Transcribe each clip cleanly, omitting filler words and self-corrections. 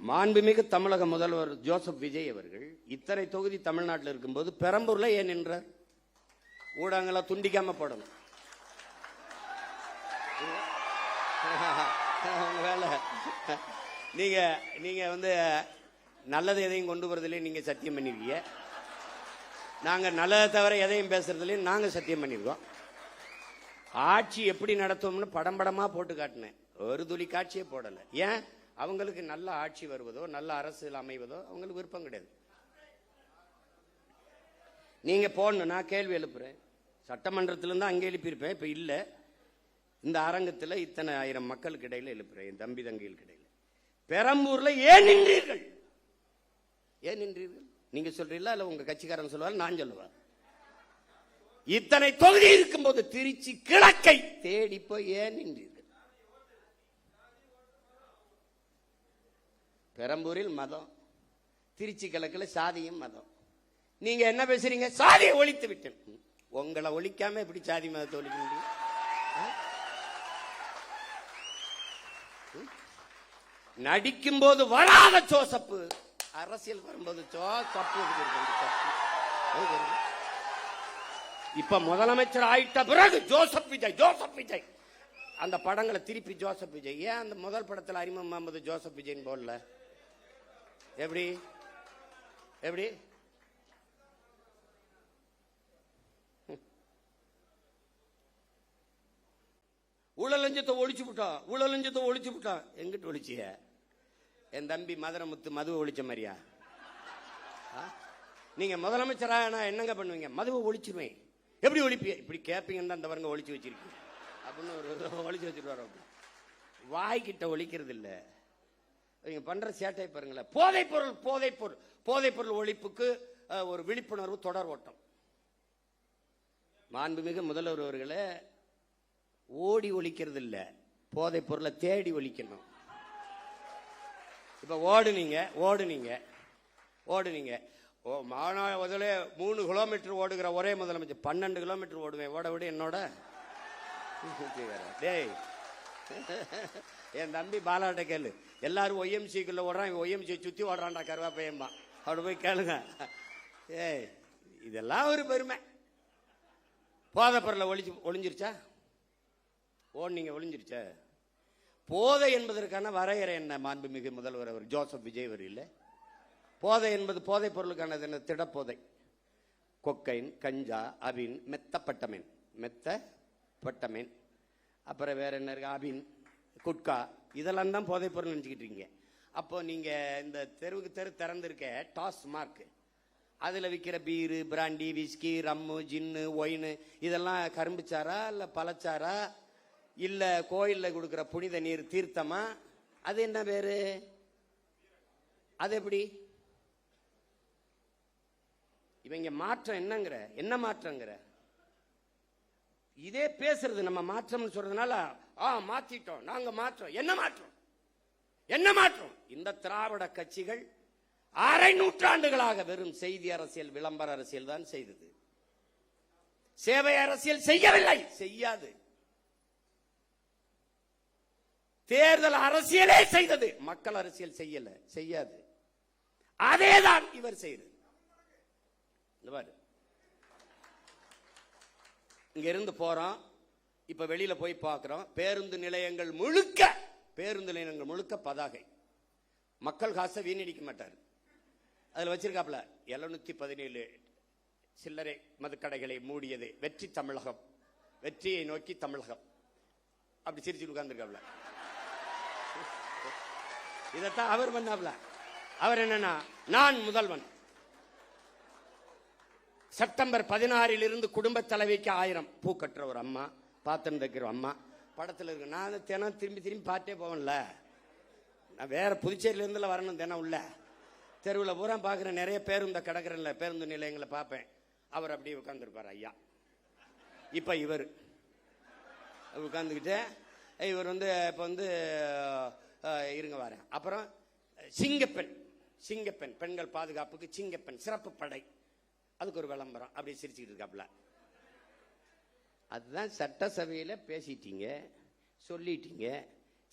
மாண்புமிகு தமிழக முதல்வர் ஜோசப் விஜய் அவர்கள் இத்தனை தொகுதி தமிழ்நாட்டில் இருக்கும்போது பெரம்பூர்ல ஏன் நின்றார்? ஊடகங்களை துண்டிக்காம போடணும். நீங்க வந்து நல்லது எதையும் கொண்டு வரதுல நீங்க சத்தியம் பண்ணிருக்கீங்க. நாங்க நல்லதை தவிர எதையும் பேசுறதுலையும் நாங்க சத்தியம் பண்ணிருக்கோம். ஆட்சி எப்படி நடத்துவோம்னு படம் படமா போட்டு காட்டினேன். ஒரு துளி காட்சியே போடல. ஏன்? அவங்களுக்கு நல்ல ஆட்சி வருவதோ நல்ல அரசியல் அமைவதோ அவங்களுக்கு விருப்பம் கிடையாது. நீங்க போடணும். நான் கேள்வி எழுப்புறேன். சட்டமன்றத்திலிருந்து அங்கே எழுப்பியிருப்பேன். இப்ப இல்ல, இந்த அரங்கத்தில் இத்தனை ஆயிரம் மக்களுக்கு இடையில எழுப்புறேன். என் தம்பி தங்கைகளுக்கு இடையில பெரம்பூர்ல ஏன் நின்றீர்கள்? ஏன் நின்றீர்கள்? நீங்க சொல்றீங்களா இல்ல உங்க கட்சிக்காரன் சொல்லுவார், நான் சொல்லுவார்? இத்தனை தொகுதி இருக்கும் போது திருச்சி கிழக்கை தேடி போய் ஏன் நின்றீர்கள்? பெரம்பூரில் மதம், திருச்சி கிழக்குல சாதியும் மதம். நீங்க என்ன பேசுறீங்க? சாதியை ஒழித்து விட்டேன். உங்களை ஒழிக்காம எப்படி சாதி மதத்தை ஒழிக்க முடியும்? நடிக்கும் போது வராத ஜோசப்பு, அரசியல் வரும்போது ஜோசப்பு. இப்ப முதலமைச்சர் ஆயிட்ட பிறகு ஜோசப் விஜய், ஜோசப் விஜய். அந்த படங்களை திருப்பி ஜோசப் விஜய். ஏன் அந்த முதல் படத்தில் அறிமுகம் முகமது ஜோசப் விஜய் போடல? எப்படி எப்படி ஊழலஞ்சத்தை ஒழிச்சு விட்டான், ஊழலஞ்சத்தை ஒழிச்சு விட்டான். எங்கிட்ட ஒழிச்சிய? என் தம்பி மதுரமுத்து மதுவை ஒழிச்ச மாதிரியா? நீங்க முதலமைச்சரா நான் என்னங்க பண்ணுவீங்க? மதுவை ஒழிச்சிருவேன். எப்படி ஒழிப்பிய? இப்படி கேப்பீங்கன்னு தான் அந்த வரங்க ஒழிச்சு வச்சிருக்கீங்க அப்படின்னு ஒரு ஒழிச்சு வச்சுட்டு வர. வாய்கிட்ட ஒழிக்கிறது இல்ல. நீங்க பண்ற சேட்டை பாருங்களேன். போதைப் பொருள், போதைப் பொருள், போதைப் பொருள் ஒழிப்புக்கு ஒரு விழிப்புணர்வு தொடர் ஓட்டம். மாண்புமிகு முதல்வர் அவர்களே, ஓடி ஒழிக்கிறது இல்ல, போதைப் பொருளை தேடி ஒழிக்கணும். இப்ப ஓடுனீங்க ஓடுனீங்க ஓடுனீங்க முதல்ல 3 கிலோமீட்டர் ஓடுகிற ஒரே முதலமைச்சர் 12 கிலோமீட்டர் ஓடுவேன். ஓட விட என்னோட டேய். என் தம்பி பாலாட்ட கேளு. எல்லாரும் ஒய்எம்சிக்குள்ள ஓடுறான், ஒய்எம்சி சுத்தி ஓடுறான்டா கருவாப்பையம்மா. அவட போய் கேளுங்க. ஏய், இதெல்லாம் ஒரு பெருமை. போதை பொருளை ஒளிஞ்சிருச்சா? ஓடுனீங்க, ஒளிஞ்சிருச்சா? போதை என்பதற்கான வரையறை என்ன? மாண்புமிகு முதல்வர் அவர் ஜோசப் விஜய் அவர் இல்லை. போதை என்பது போதைப் பொருளுக்கானது என்ன? திடப்போதை. கொக்கைன், கஞ்சா, அபின், மெத்தப்பட்டமீன், மெத்தப்பட்டமீன், அப்புறம் வேற என்ன இருக்கு? அபின், குட்கா, இதெல்லாம் தான் போதைப் பொருள் நினைச்சுக்கிட்டு இருக்கீங்க. அப்போ நீங்க இந்த தெருவுக்கு தெரு திறந்திருக்க டாஸ் மார்க், அதுல விற்கிற பீரு, பிராண்டி, விஸ்கி, ரம்மு, ஜின்னு, ஒயின், இதெல்லாம் கரும்புச்சாரா இல்ல பழச்சாரா இல்ல கோயில்ல கொடுக்கிற புனித நீர் தீர்த்தமா? அது என்ன பேரு? அது எப்படி? இவங்க மாற்றம் என்னங்கிற? என்ன மாற்றங்கிற? இதே பேசுறது நம்ம மாற்றம் சொல்றதுனால மாத்திட்டோம், நாங்க மாற்றம். என்ன மாற்றம்? என்ன மாற்றம்? இந்த திராவிட கட்சிகள் அரை நூற்றாண்டுகளாக வெறும் செய்தி அரசியல், விளம்பர அரசியல் தான் செய்தது. சேவை அரசியல் செய்யவில்லை, செய்யாது. தேர்தல் அரசியலே செய்தது, மக்கள் அரசியல் செய்யல, செய்யாது. அதேதான் இவர் செய்தது. இங்க இருந்து போறோம், இப்ப வெளியில போய் பார்க்கிறோம். பேருந்து நிலையங்கள் முழுக்க பதாகை. மக்கள் காசை வீணடிக்க மாட்டார். அதுல வச்சிருக்காப்ல 717 சில்லறை மதுக்கடைகளை மூடியது வெற்றி தமிழகம், வெற்றியை நோக்கி தமிழகம். அப்படி சிரிச்சு உட்கார்ந்துருக்காப்ல. இதத்தான் அவர் பண்ணாப்ல. அவர் என்னன்னா, நான் முதல்வன். செப்டம்பர் 16 இருந்து குடும்ப தலைவிக்கு 1000 பூ கட்டுற ஒரு அம்மா, பாத்திரம் தைக்கிற அம்மா படத்துல இருக்கு. நான் தினம் திரும்பி பார்த்தே போவேன்ல. நான் வேற புதுச்சேரியில இருந்துல வரணும். தினம் உள்ள தெருவில் பூரா பார்க்குறேன். நிறைய பேருந்து கிடக்குறேன்ல, பேருந்து நிலையங்களை பார்ப்பேன். அவர் அப்படியே உட்கார்ந்துருப்பார் ஐயா. இப்ப இவர் உட்கார்ந்துக்கிட்டு இவர் வந்து இப்ப வந்து இருங்க வரேன். அப்புறம் சிங்கப்பெண், பெண்கள் பாதுகாப்புக்கு சிங்கப்பெண் சிறப்பு படை, அதுக்கு ஒரு விளம்பரம். அப்படி சிரிச்சுக்கிட்டு இருக்காப்ல. அதுதான் சட்டசபையில பேசிட்டீங்க, சொல்லிட்டீங்க.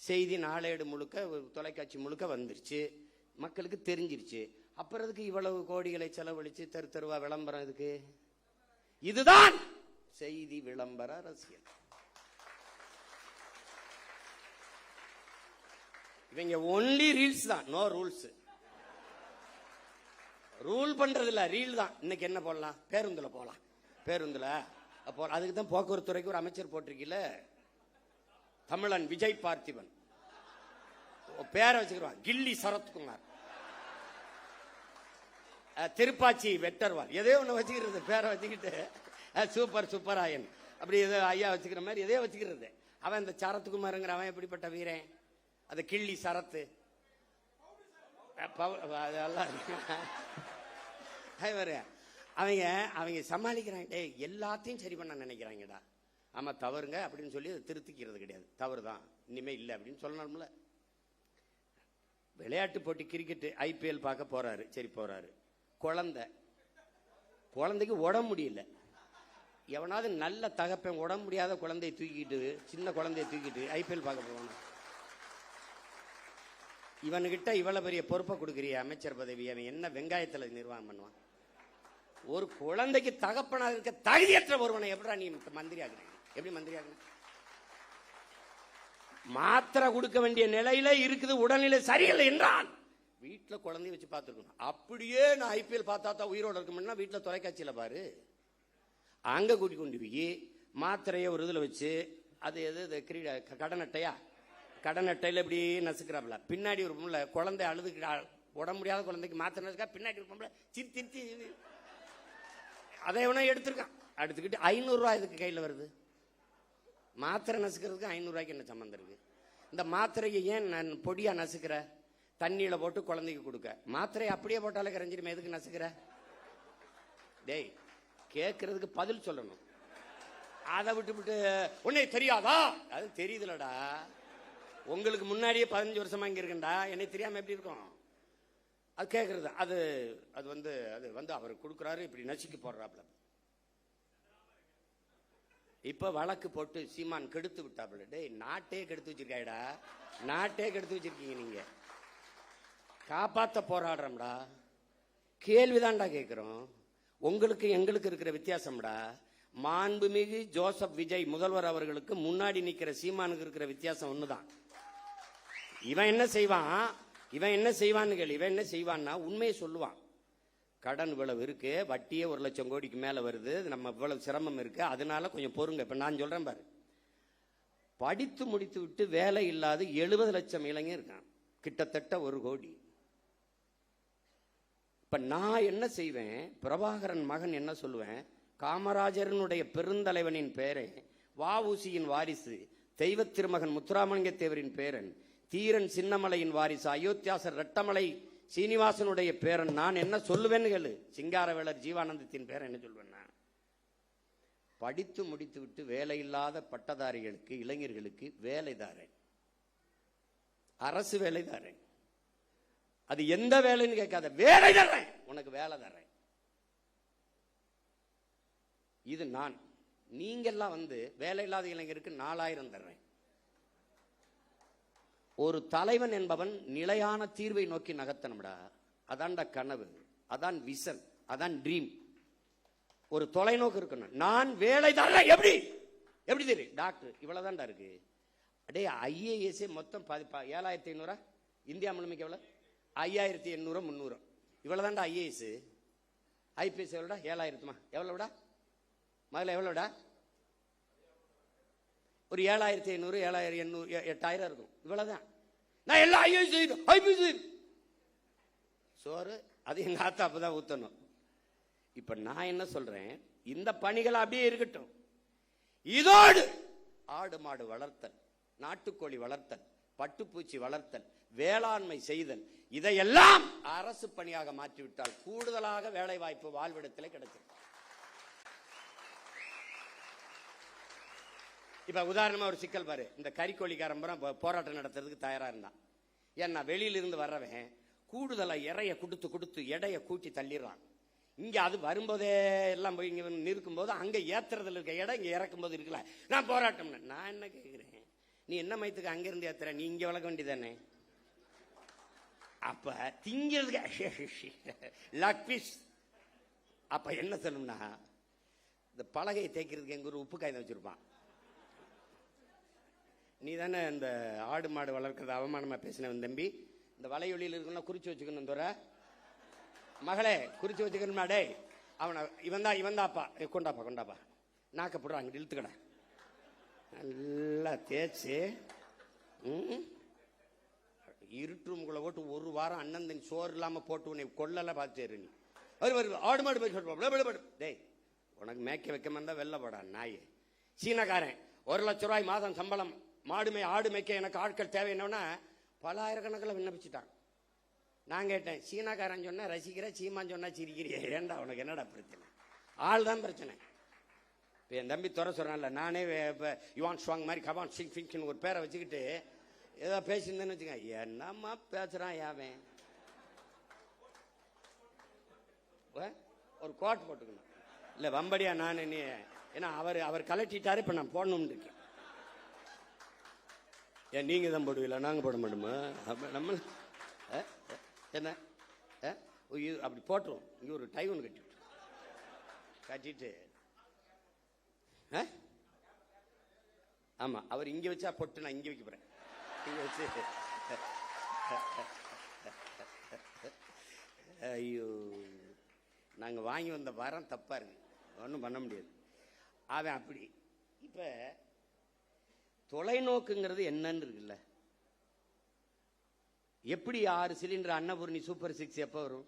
செய்தி நாளேடு முழுக்க, தொலைக்காட்சி முழுக்க வந்துருச்சு. மக்களுக்கு தெரிஞ்சிருச்சு. அப்புறம் இதுக்கு இவ்வளவு கோடிகளை செலவழிச்சு தெரு தெருவா விளம்பரம் இதுக்கு? இதுதான் செய்தி விளம்பர அரசியல். இவங்க ஒன்லி ரீல்ஸ் தான், நோ ரூல்ஸ். ரூல் பண்றது இல்ல, ரீல் தான். இன்னைக்கு என்ன போடலாம்? பேருந்துல போலாம், பேருந்துல அப்போ அதுக்கு தான் போக்குவரத்து துறைக்கு ஒரு அமைச்சர் போட்டிருக்கீல, தமிழன் விஜய் பார்த்திபன். பேரை வச்சுக்கிறான் கில்லி சரத்குமார், திருப்பாச்சி வெட்டர்வால், எதையோ ஒண்ணு வச்சுக்கிறது பேரை வச்சுக்கிட்டு சூப்பர் சூப்பராயன் அப்படி ஏதோ ஐயா வச்சுக்கிற மாதிரி எதையோ வச்சுக்கிறது. அவன் இந்த சரத்குமாருங்கிற அவன் எப்படிப்பட்ட வீரன்? அது கிள்ளி சரத்து அவங்க அவங்க சமாளிக்கிறாங்க. எல்லாத்தையும் சரி பண்ண நினைக்கிறாங்கடா. ஆமா தவறுங்க அப்படின்னு சொல்லி திருத்திக்கிறது கிடையாது. தவறுதான், இனிமே இல்லை அப்படின்னு சொல்லணும்ல. விளையாட்டு போட்டி கிரிக்கெட் IPL பார்க்க போறாரு. சரி போறாரு, குழந்தைக்கு உடம்பு முடியல. எவனாவது நல்ல தகப்பன் உடம்பு முடியாத குழந்தையை தூக்கிட்டு, சின்ன குழந்தைய தூக்கிட்டு IPL பார்க்க போவானா? இவனுகிட்ட இவ்வளவு பெரிய பொறுப்பை கொடுக்குறிய அமைச்சர் பதவி, அவன் என்ன வெங்காயத்துல நிர்வாகம் பண்ணுவான்? ஒரு குழந்தைக்கு தகப்பனாக இருக்க தகுதியற்ற ஒருவனை எப்படா நீ மந்திரி ஆகுறீங்க? எப்படி மந்திரி ஆகுற? மாத்திரை கொடுக்க வேண்டிய நிலையில இருக்குது, உடல்நிலை சரியில்லை என்றால் வீட்டுல குழந்தைய வச்சு பார்த்துருக்கணும். அப்படியே நான் IPL பார்த்தா தான் உயிரோட இருக்கணும்னா வீட்டுல தொலைக்காட்சியில பாரு. அங்க கூட்டி கொண்டு போய் மாத்திரைய ஒரு இதுல வச்சு, அது எது கடன் அட்டையா, கடன் அட்டையில இப்படி நசுக்கிறாப்ல. பின்னாடி ஒரு பொம்பளை குழந்தை அழுது, உடம்பு முடியாத குழந்தைக்கு மாத்திரை நசுக்கா, பின்னாடி ஒரு பொம்பளை சிரித்தி அதை எவனா எடுத்திருக்கான். எடுத்துக்கிட்டு 500 ரூபாய் இதுக்கு கையில வருது. மாத்திரை நசுக்கிறதுக்கு 500 ரூபாய்க்கு என்ன சம்பந்தம் இருக்கு? இந்த மாத்திரையை ஏன் நான் பொடியா நசுக்கிற? தண்ணியில போட்டு குழந்தைக்கு கொடுக்க. மாத்திரை அப்படியே போட்டாலே கரைஞ்சிருமே, எதுக்கு நசுக்கிற? டேய், கேட்கறதுக்கு பதில் சொல்லணும். அதை விட்டு உன்னை தெரியாதா? அது தெரியுதுலடா. உங்களுக்கு முன்னாடியே 15 வருஷமா இங்க இருக்கண்டா, என்னை தெரியாம எப்படி இருக்கும்? அது கேட்கறது. அது அது வந்து அது வந்து அவர் கொடுக்குறாரு, இப்படி நசுக்கி போடுறாப்ல. இப்ப வழக்கு போட்டு சீமான் கெடுத்து விட்டாப்ல. டேய், நாட்டே கெடுத்து வச்சிருக்காடா, நாட்டே கெடுத்து வச்சிருக்கீங்க நீங்க. காப்பாத்த போராடுறோம்டா. கேள்விதான்டா கேட்கிறோம். உங்களுக்கு எங்களுக்கு இருக்கிற வித்தியாசம்டா. மாண்புமிகு ஜோசப் விஜய் முதல்வர் அவர்களுக்கு முன்னாடி நிக்கிற சீமானுக்கு இருக்கிற வித்தியாசம் ஒண்ணுதான். இவன் என்ன செய்வான், இவன் என்ன செய்வான்னு கேள்வி. இவன் என்ன செய்வான்னா உண்மையை சொல்லுவான். கடன் இவ்வளவு இருக்கு, வட்டியே 1 லட்சம் கோடிக்கு மேல வருது, நம்ம இவ்வளவு சிரமம் இருக்கு, அதனால கொஞ்சம் பொறுங்க. இப்ப நான் சொல்றேன் பாரு, படித்து முடித்து விட்டு வேலை இல்லாத 70 லட்சம் இளைஞர் இருக்கான், கிட்டத்தட்ட 1 கோடி. இப்ப நான் என்ன செய்வேன், பிரபாகரன் மகன் என்ன சொல்லுவேன், காமராஜரனுடைய பெருந்தலைவனின் பேரை, வஉசியின் வாரிசு, தெய்வ திருமகன் முத்துராமலிங்க தேவரின் பேரன், தீரன் சின்னமலையின் வாரிசு, அயோத்தியாசர் ரெட்டமலை சீனிவாசனுடைய பேரன். நான் என்ன சொல்லுவேன்னு கேளு. சிங்காரவேலர் ஜீவானந்தத்தின் பேரன் என்ன சொல்வேன்? படித்து முடித்து விட்டு வேலை இல்லாத பட்டதாரிகளுக்கு, இளைஞர்களுக்கு வேலை தாரேன், அரசு வேலை தாரேன். அது எந்த வேலைன்னு கேட்காத, வேலை தர்றேன், உனக்கு வேலை தர்றேன். இது நான். நீங்கெல்லாம் வந்து வேலை இல்லாத இளைஞருக்கு 4000 தர்றேன். ஒரு தலைவன் என்பவன் நிலையான தீர்வை நோக்கி நகர்த்தணும்டா. அதான்டா கனவு, அதான் விஷன், அதான் ட்ரீம். ஒரு தொலைநோக்கு இருக்கணும். நான் வேலை தர்றேன். எப்படி எப்படி தெரியும்? டாக்டர் இவ்வளவுதான்டா இருக்கு. அடே, IAS மொத்தம் 7500. இந்தியா முழுமைக்கு எவ்வளவு? 5800 300. இவ்வளவுதான்டா IAS. IPS எவ்வளோடா? 7000. எவ்வளவுடா முதல்ல? எவ்வளவுடா? ஒரு 7500 7800 8000 இருக்கும். இவ்வளவுதான். நான் எல்லா IPS சோறு அது எங்க ஆத்தா அப்பதான் ஊத்தணும். இப்ப நான் என்ன சொல்றேன், இந்த பணிகள் அப்படியே இருக்கட்டும். இதோடு ஆடு மாடு வளர்த்தல், நாட்டுக்கோழி வளர்த்தல், பட்டுப்பூச்சி வளர்த்தல், வேளாண்மை செய்தல், இதையெல்லாம் அரசு பணியாக மாற்றிவிட்டால் கூடுதலாக வேலை வாய்ப்பு வாழ்விடத்திலே கிடைக்கும். இப்ப உதாரணமா ஒரு சிக்கல் பாரு. இந்த கறிக்கோழிக்காரன் போராட்டம் நடத்துறதுக்கு தயாரா இருந்தான். ஏன்னா வெளியில இருந்து வர்றவன் கூடுதலா இறைய கொடுத்து கொடுத்து எடைய கூட்டி தள்ளிடுறான். இங்க அது வரும்போதே எல்லாம் போய் இங்க நிற்கும் போது அங்க ஏத்துறதுல இருக்க இடம் இங்க இறக்கும் போது இருக்குல்ல. நான் போராட்டம், நான் என்ன கேட்கிறேன், நீ என்ன மயத்துக்கு அங்கிருந்து ஏத்துற? நீ இங்க வளர்க்க வேண்டியதானே? அப்ப திங்கிறதுக்கு லக் பீஸ். அப்ப என்ன சொல்லணும்னா, இந்த பலகையை தேய்க்கிறதுக்கு எங்க ஒரு உப்பு காய்ந்த வச்சிருப்பான். நீ தானே இந்த ஆடு மாடு வளர்க்கறது அவமானமா பேசினவன் தம்பி, இந்த வலையொலியில் இருக்கணும் குறிச்சு வச்சுக்கணும். தோற மகளே குறிச்சு வச்சுக்கணுமா? டே அவனை இவன் தாப்பா, கொண்டாப்பா நாக்க போடுற அங்கிட்டு இழுத்துக்கடா, நல்லா தேய்ச்சி இருட்டு ரூமுக்குள்ள போட்டு ஒரு வாரம் அண்ணன் சோறு இல்லாம போட்டு உன்னை கொள்ளல பார்த்து நீ வருது ஆடு மாடு போய் டேய் உனக்கு மேய்க்க வைக்க இருந்தா வெள்ள போடா நாயே. சீனக்காரன் 1 லட்சம் ரூபாய் மாதம் சம்பளம், ஆடு மேய்க்க எனக்கு ஆட்கள் தேவைன்னா பல ஆயிரக்கணக்கில் விண்ணப்பிச்சுட்டான். நான் கேட்டேன், சீனாக்காரன் சொன்னா ரசிக்கிற, சீமான் சொன்னா சிரிக்கிறிய, ஏண்டா உனக்கு என்னடா பிரச்சனை? ஆள் தான் பிரச்சனை. இப்போ என் தம்பி துறை சொல்றான்ல, நானே யுவான் ஸ்வாங் மாதிரி கபான் சிங் ஃபிங்னு ஒரு பேரை வச்சுக்கிட்டு ஏதோ பேசியிருந்தேன்னு வச்சுக்கேன், என்னம்மா பேசுறான் யாவன், ஒரு கோட் போட்டுக்கணும் இல்ல வம்படியா நான் நீ, ஏன்னா அவர் கலட்டிட்டாரு, இப்ப நான் போடணும்னு இருக்கேன். ஏன் நீங்க தான் போடுவீங்களா? நாங்க போட மாட்டோமா? நம்ம என்ன அப்படி போட்டுருவோம். இங்க ஒரு டை ஒன்று கட்டிட்டு ஆமா, அவர் இங்க வச்சா பொட்டு, நான் இங்க வைக்க போறேன். இங்க வச்சு ஐயோ, நாங்க வாங்கி வந்த வாரம் தப்பா இருக்கு, ஒன்றும் பண்ண முடியாது. அவன் அப்படி. இப்ப தொலைநோக்குங்கிறது என்னன்னு இருக்குல்ல, எப்படி 6 சிலிண்டர் அன்னபூர்ணி சூப்பர் 6 எப்ப வரும்?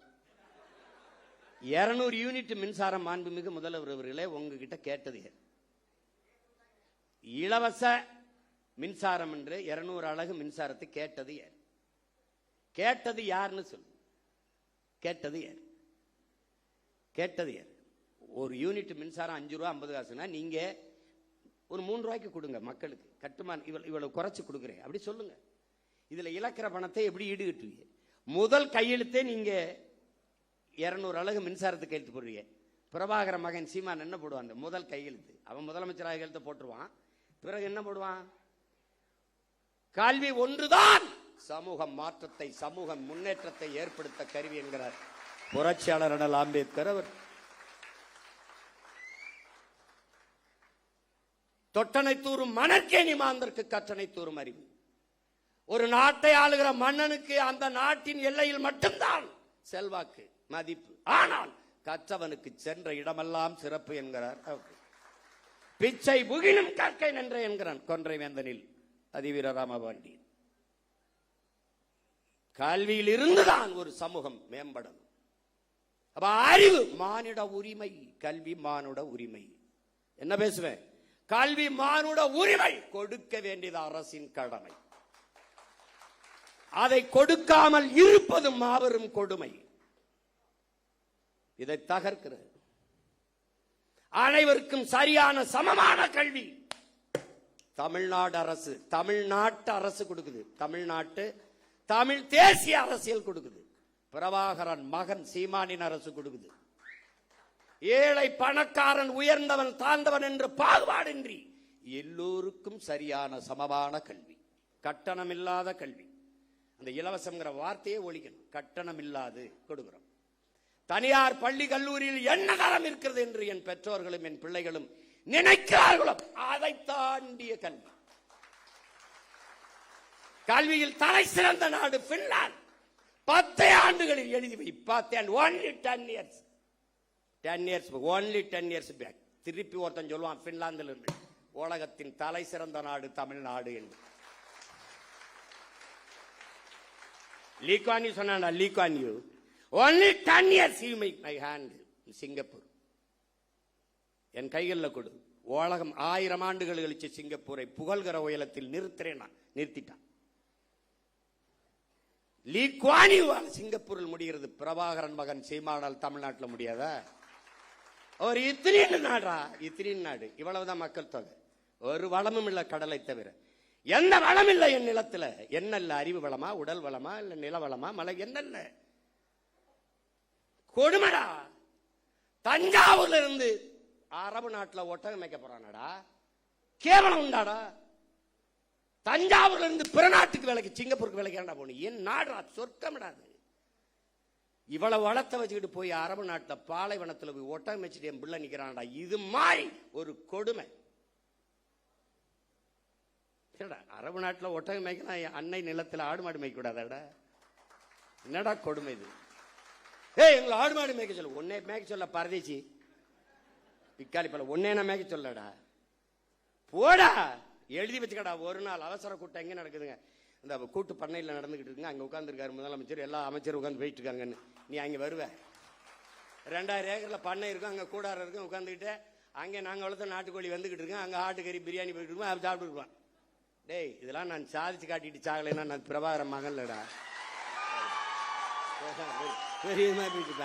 200 யூனிட் மின்சாரம் மாண்புமிகு முதல்வர் அவர்களே உங்ககிட்ட கேட்டது, இலவச மின்சாரம் என்று 200 அலகு மின்சாரத்தை கேட்டது யார்? கேட்டது யாருன்னு சொல்லு. கேட்டது யார்? கேட்டது யார்? ஒரு யூனிட் மின்சாரம் 5 ரூபா 50 காசுனா நீங்க ஒரு 3 ரூபாய்க்கு கொடுங்க மக்களுக்கு, கட்டுமான இவ்வளவு குறைச்சு கொடுக்குறேன் அப்படி சொல்லுங்க. இதுல இழக்கிற பணத்தை எப்படி ஈடுகட்டுவீங்க? முதல் கையெழுத்தே நீங்க 200 அலகு மின்சாரத்துக்கு கையெழுத்து போடுவீங்க. பிரபாகர மகன் சீமான் என்ன போடுவான்? முதல் கையெழுத்து அவன் முதலமைச்சராக கையெழுத்து போட்டுருவான். பிறகு என்ன போடுவான்? கல்வி ஒன்றுதான் சமூக மாற்றத்தை, சமூக முன்னேற்றத்தை ஏற்படுத்த கருவி என்கிறார் புரட்சியாளர் அண்ணல் அம்பேத்கர் அவர். தொட்டனை தூரும் மணற்கேணி மாந்தற்கு கற்றனை தூரும் அறிவு. ஒரு நாட்டை ஆளுகிற மன்னனுக்கு அந்த நாட்டின் எல்லையில் மட்டும்தான் செல்வாக்கு மதிப்பு, ஆனால் கற்றவனுக்கு சென்ற இடமெல்லாம் சிறப்பு என்கிறார். பிச்சை புகினும் கற்கை நின்ற என்கிறான் கொன்றை வேந்தனில் அதிவீர ராமபாண்டி. கல்வியில் இருந்துதான் ஒரு சமூகம் மேம்படும். அப்ப அறிவு மானிட உரிமை, கல்வி மானுட உரிமை. என்ன பேசுவேன்? கல்வி மானுட உரிமை, கொடுக்க வேண்டியது அரசின் கடமை. அதை கொடுக்காமல் இருப்பது மாபெரும் கொடுமை. இதை தகர்க்கிறது. அனைவருக்கும் சரியான சமமான கல்வி தமிழ்நாடு அரசு, தமிழ்நாட்டு அரசு கொடுக்குது. தமிழ் தேசிய அரசியல் கொடுக்குது. பிரபாகரன் மகன் சீமானின் அரசு கொடுக்குது. ஏழை பணக்காரன், உயர்ந்தவன் தாழ்ந்தவன் என்று பாகுபாடின்றி எல்லோருக்கும் சரியான சமமான கல்வி, கட்டணம் இல்லாத கல்வி. அந்த இலவசம்ங்கிற வார்த்தையே ஒழிக்கணும். கட்டணம் இல்லாது கொடுக்கிறோம். தனியார் பள்ளி கல்லூரியில் என்ன தரம் இருக்கிறது என்று என் பெற்றோர்களும் என் பிள்ளைகளும் நினைக்கிறார்களோ அதை தாண்டிய கல்வி. கல்வியில் தலை சிறந்த நாடு பின்லாந்து. 10 ஆண்டுகளில் எழுதி வை. 10 only 10 years. 10 years only 10 years back. திருப்பி ஒருத்தன் சொல்லுவான் பின்லாந்தில் இருந்து உலகத்தின் தலை சிறந்த நாடு தமிழ்நாடு என்று. லீக்வான் யூ சொன்னா, Lee Kuan Yew only 10 years you make my hand. Singapore என் கைகளில் கொடு. உலகம் 1000 ஆண்டுகள் கழிச்சு சிங்கப்பூரை புகழ்கிற உயரத்தில் நிறுத்திட்டான். லீக்வான் யூ சிங்கப்பூரில் முடிகிறது. பிரபாகரன் மகன் சீமானால் தமிழ்நாட்டில் முடியாதா? ஒரு இத்திரின் நாடு. இவ்வளவுதான் மக்கள் தொகை. ஒரு வளமும் இல்ல கடலை தவிர. எந்த வளம் இல்லை என் நிலத்துல. என்ன இல்ல? அறிவு வளமா, உடல் வளமா, இல்ல நில வளமா, மலை என்ன கொடுமடா. தஞ்சாவூர்ல இருந்து அரபு நாட்டுல ஒட்டகம் மேய்க்க போறானடா. கேவலம் உண்டாடா? தஞ்சாவூர்ல இருந்து பிற நாட்டுக்கு வேலைக்கு, சிங்கப்பூருக்கு வேலைக்கு ஏன்டா போகணும்? என் நாடுறா, சொர்க்கமிடாது. இவ்வளவு வளர்த்த வச்சுக்கிட்டு போய் அரபு நாட்டில் பாலைவனத்தில் போய் ஒட்டகம் வச்சுட்டு என் பிள்ளை நிக்கிறான்டா. இது மாதிரி ஒரு கொடுமை. அரபு நாட்டில் ஒட்டகம் மேய்க்கலாம், அன்னை நிலத்தில் ஆடு மாடு மேய்க்க கூடாதாடா? என்னடா கொடுமை இது? எங்களை ஆடு மாடு மேய்க்க சொல்ல, ஒன்னே மேய்க்க சொல்ல பரதேசி பிக்காளி பல, ஒன்னே நான் மேய்க்க சொல்லடா, போடா எழுதி வச்சுக்கடா. ஒரு நாள் அவசர கூட்டம் எங்க நடக்குதுங்க, இந்த கூட்டு பண்ணையில் நடந்துகிட்டு இருக்குங்க, அங்க உட்காந்துருக்காரு முதலமைச்சர், எல்லா அமைச்சரும் உட்காந்து போயிட்டு இருக்காங்கன்னு. நீ அங்க வருவ, 2000 ஏக்கர்ல பண்ணை இருக்கும், அங்க கூடாரம் இருக்கும், உட்காந்துக்கிட்டு அங்கே நாங்கள் வளர்த்த நாட்டுக்கோழி வந்துகிட்டு இருக்கோம், அங்க ஆட்டுக்கறி பிரியாணி போயிட்டு இருக்கோம், அதை சாப்பிட்டு இருப்போம். டேய், இதெல்லாம் நான் சாதிச்சு காட்டிட்டு சாகலைன்னா நான் பிரபாகரன் மகன்லடா, பெரியமா போயிட்டு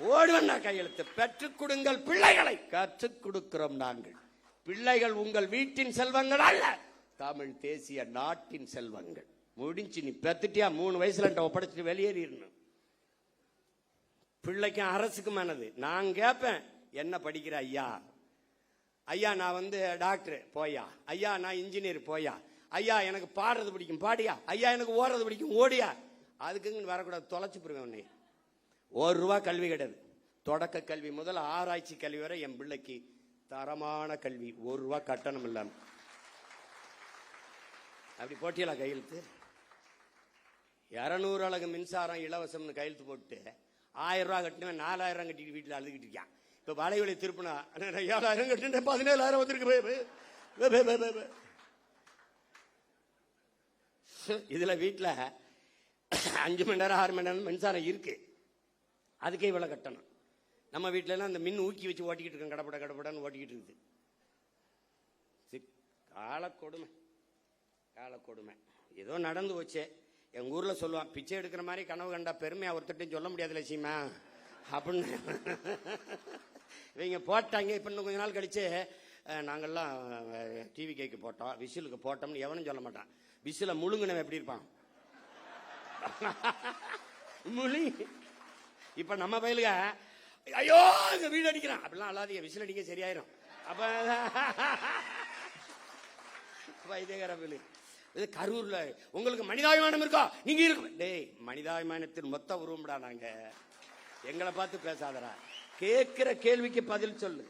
ஓடுவண்ணா கையெழுத்து. பெற்றுக் கொடுங்கள் பிள்ளைகளை, கற்றுக் கொடுக்கிறோம் நாங்கள். பிள்ளைகள் உங்கள் வீட்டின் செல்வங்கள் அல்ல, தமிழ் தேசிய நாட்டின் செல்வங்கள். முடிஞ்சு, நீ பெத்துட்டியா 3 வயசுல ஒப்படைச்சிட்டு வெளியேறிடணும். பிள்ளைக்கும் அரசுக்குமானது. நான் கேட்பேன், என்ன படிக்கிற ஐயா? ஐயா நான் டாக்டர் போயா, ஐயா நான் இன்ஜினியர் போயா, ஐயா எனக்கு பாடுறது பிடிக்கும் பாடியா, ஐயா எனக்கு ஓடுறது பிடிக்கும் ஓடியா. அதுக்குன்னு வரக்கூடாது, தொலைச்சு போடுவேன் உன்னை. ₹1 கல்வி கிடையாது. தொடக்க கல்வி முதல் ஆராய்ச்சி கல்வி வரை என் பிள்ளைக்கு தரமான கல்வி, ₹1 கட்டணம் இல்லாம. அப்படி போட்டியலா கையெழுத்து? 200 அலகு மின்சாரம் இலவசம்னு கையெழுத்து போட்டு ₹1000 கட்டினவன் 4000 கட்டிட்டு வீட்டில் அழுதுகிட்டு இருக்கான். இப்ப வலைவலி திருப்பினா 7000 கட்டின 17000 வந்திருக்கு. இதுல வீட்டுல 5 மணி நேரம் 6 மணி நேரம் மின்சாரம் இருக்கு, அதுக்கே இவ்வளவு கட்டணும். நம்ம வீட்டுல எல்லாம் அந்த மின் ஊக்கி வச்சு ஓட்டிக்கிட்டு இருக்கோம், கடப்பட கடப்படன்னு ஓட்டிக்கிட்டு இருக்குது. காலக்கொடுமை, காலக்கொடுமை. ஏதோ நடந்து போச்சே. எங்க ஊர்ல சொல்லுவான், பிச்சை எடுக்கிற மாதிரி கனவு கண்டா பெருமையா ஒருத்தட்டையும் சொல்ல முடியாது லட்சியமா அப்படின்னு. இவங்க போட்டாங்க. இப்ப இன்னும் கொஞ்ச நாள் கழிச்சு நாங்கெல்லாம் டிவி கேக்கு போட்டோம், விசிலுக்கு போட்டோம்னு எவனும் சொல்ல மாட்டான். விசில முழுங்குனவன் எப்படி இருப்பான்? முழி. இப்ப நம்ம பயிலுக ஐயோ வீடு அடிக்கிறான் அப்படிலாம் அல்லாதீங்க, விசில் அடிக்க சரியாயிரும். அப்ப வைத்தியகார இது கரூர்ல உங்களுக்கு மனிதாபிமானம் இருக்கா? நீங்க இருக்கு. டேய், மனிதாபிமானத்தின் மொத்த உருவம்டா நாங்க. எங்களை பார்த்து பேசாதரா, கேட்கிற கேள்விக்கு பதில் சொல்லு.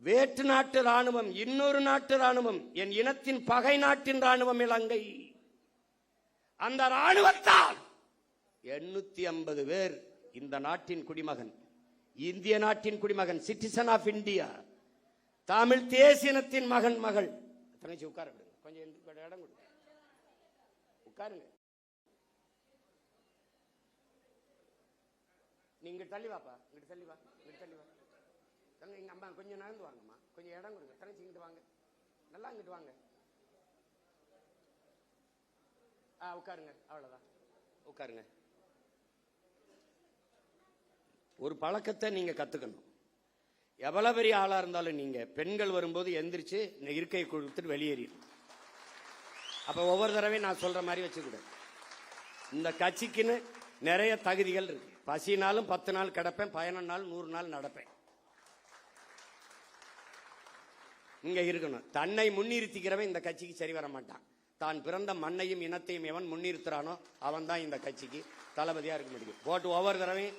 வேற்று நாட்டு ராணுவம், இன்னொரு நாட்டு ராணுவம், என் இனத்தின் பகை நாட்டின் ராணுவம் இலங்கை. அந்த ராணுவத்தால் 850 பேர் இந்த நாட்டின் குடிமகன், இந்திய நாட்டின் குடிமகன், சிட்டிசன் ஆஃப் இந்தியா, தமிழ் தேசியனத்தின் மகன் மகள். தங்கச்சி உட்கார கொஞ்சம் இடம் கொடுங்க, உட்காருங்க. நீங்க தள்ளி வாப்பா, இங்கிட்டு தள்ளி வா, இங்கிட்டு தள்ளி வா. தங்க எங்க அம்மா கொஞ்சம் நகர்ந்து வாங்கம்மா, கொஞ்சம் இடம் கொடுங்க. தங்கச்சி இங்கிட்டு வாங்க, நல்லா இங்கிட்டு வாங்க. உட்காருங்க, அவ்வளவுதான், உட்காருங்க. ஒரு பழக்கத்தை நீங்க கத்துக்கணும். எவ்வளவு பெரிய ஆளா இருந்தாலும் நீங்க பெண்கள் வரும்போது எந்திரிச்சு இருக்கை கொடுத்துட்டு வெளியேறிடும். அப்ப ஒவ்வொரு தடவையும் நான் சொல்ற மாதிரி வச்சுக்கூடாது. இந்த கட்சிக்குன்னு நிறைய தகுதிகள் இருக்கு. பசினாலும் 10 நாள் கிடப்பேன், 11 நாள் 100 நாள் நடப்பேன். இங்க இருக்கணும். தன்னை முன்னிறுத்திக்கிறவன் இந்த கட்சிக்கு சரி வர மாட்டான். தான் பிறந்த மண்ணையும் இனத்தையும் எவன் முன்னிறுத்துறானோ அவன் தான் இந்த கட்சிக்கு தளபதியா இருக்க முடியும். போட்டு ஒவ்வொரு தடவையும்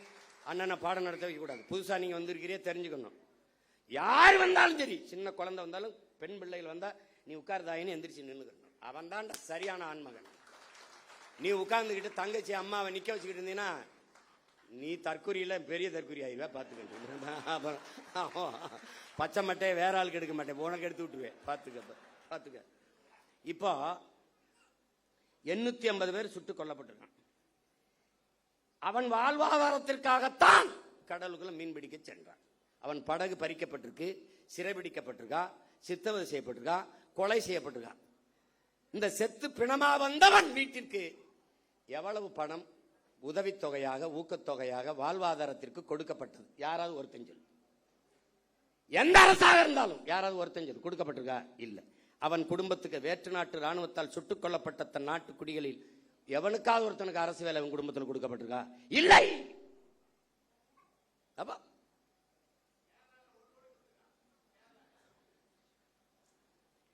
அண்ணனை பாடம் நடத்த வைக்க கூடாது. புதுசா நீங்க வந்திருக்கிறே தெரிஞ்சுக்கணும். யார் வந்தாலும் சரி, சின்ன குழந்தை வந்தாலும் பெண் பிள்ளைகள் வந்தா நீ உட்கார்தாயின்னு எந்திரிச்சு நின்னுக்கணும். அவன் தான் சரியான ஆண்மகன். நீ உட்கார்ந்துக்கிட்டு தங்கச்சி அம்மாவை நிக்க வச்சுக்கிட்டு இருந்தீங்கன்னா நீ தற்கொலையில பெரிய தற்கொலை ஆயிடுவா. பாத்துக்க, பச்சை மட்டையை வேற ஆளுக்கு எடுக்க மாட்டேன், உனக்கு எடுத்து விட்டுருவேன். பாத்துக்க. இப்போ 850 பேர் சுட்டுக் கொல்லப்பட்டிருக்கான். அவன் வாழ்வாதாரத்திற்காகத்தான் கடலுக்குள்ள மீன் பிடிக்க சென்றான். அவன் படகு பறிக்கப்பட்டிருக்கு, சிறைபிடிக்கப்பட்டிருக்கா, சித்தவதை செய்யப்பட்டிருக்கா, கொலை செய்யப்பட்டிருக்கா. இந்த செத்து பிணமா வந்தவன் வீட்டிற்கு எவ்வளவு பணம் உதவித்தொகையாக, ஊக்கத்தொகையாக, வாழ்வாதாரத்திற்கு கொடுக்கப்பட்டது? யாராவது ஒருத்தன் சொல்லு. எந்த அரசாக இருந்தாலும் யாராவது ஒருத்தன் சொல்லு கொடுக்கப்பட்டிருக்கா? இல்ல. அவன் குடும்பத்துக்கு வேற்று நாட்டு ராணுவத்தால் சுட்டுக் கொல்லப்பட்ட தன் நாட்டு குடிகளில் எவனுக்காவது ஒருத்தனுக்கு அரசு வேலை அவன் குடும்பத்தில் கொடுக்கப்பட்டிருக்கா? இல்லை. அப்ப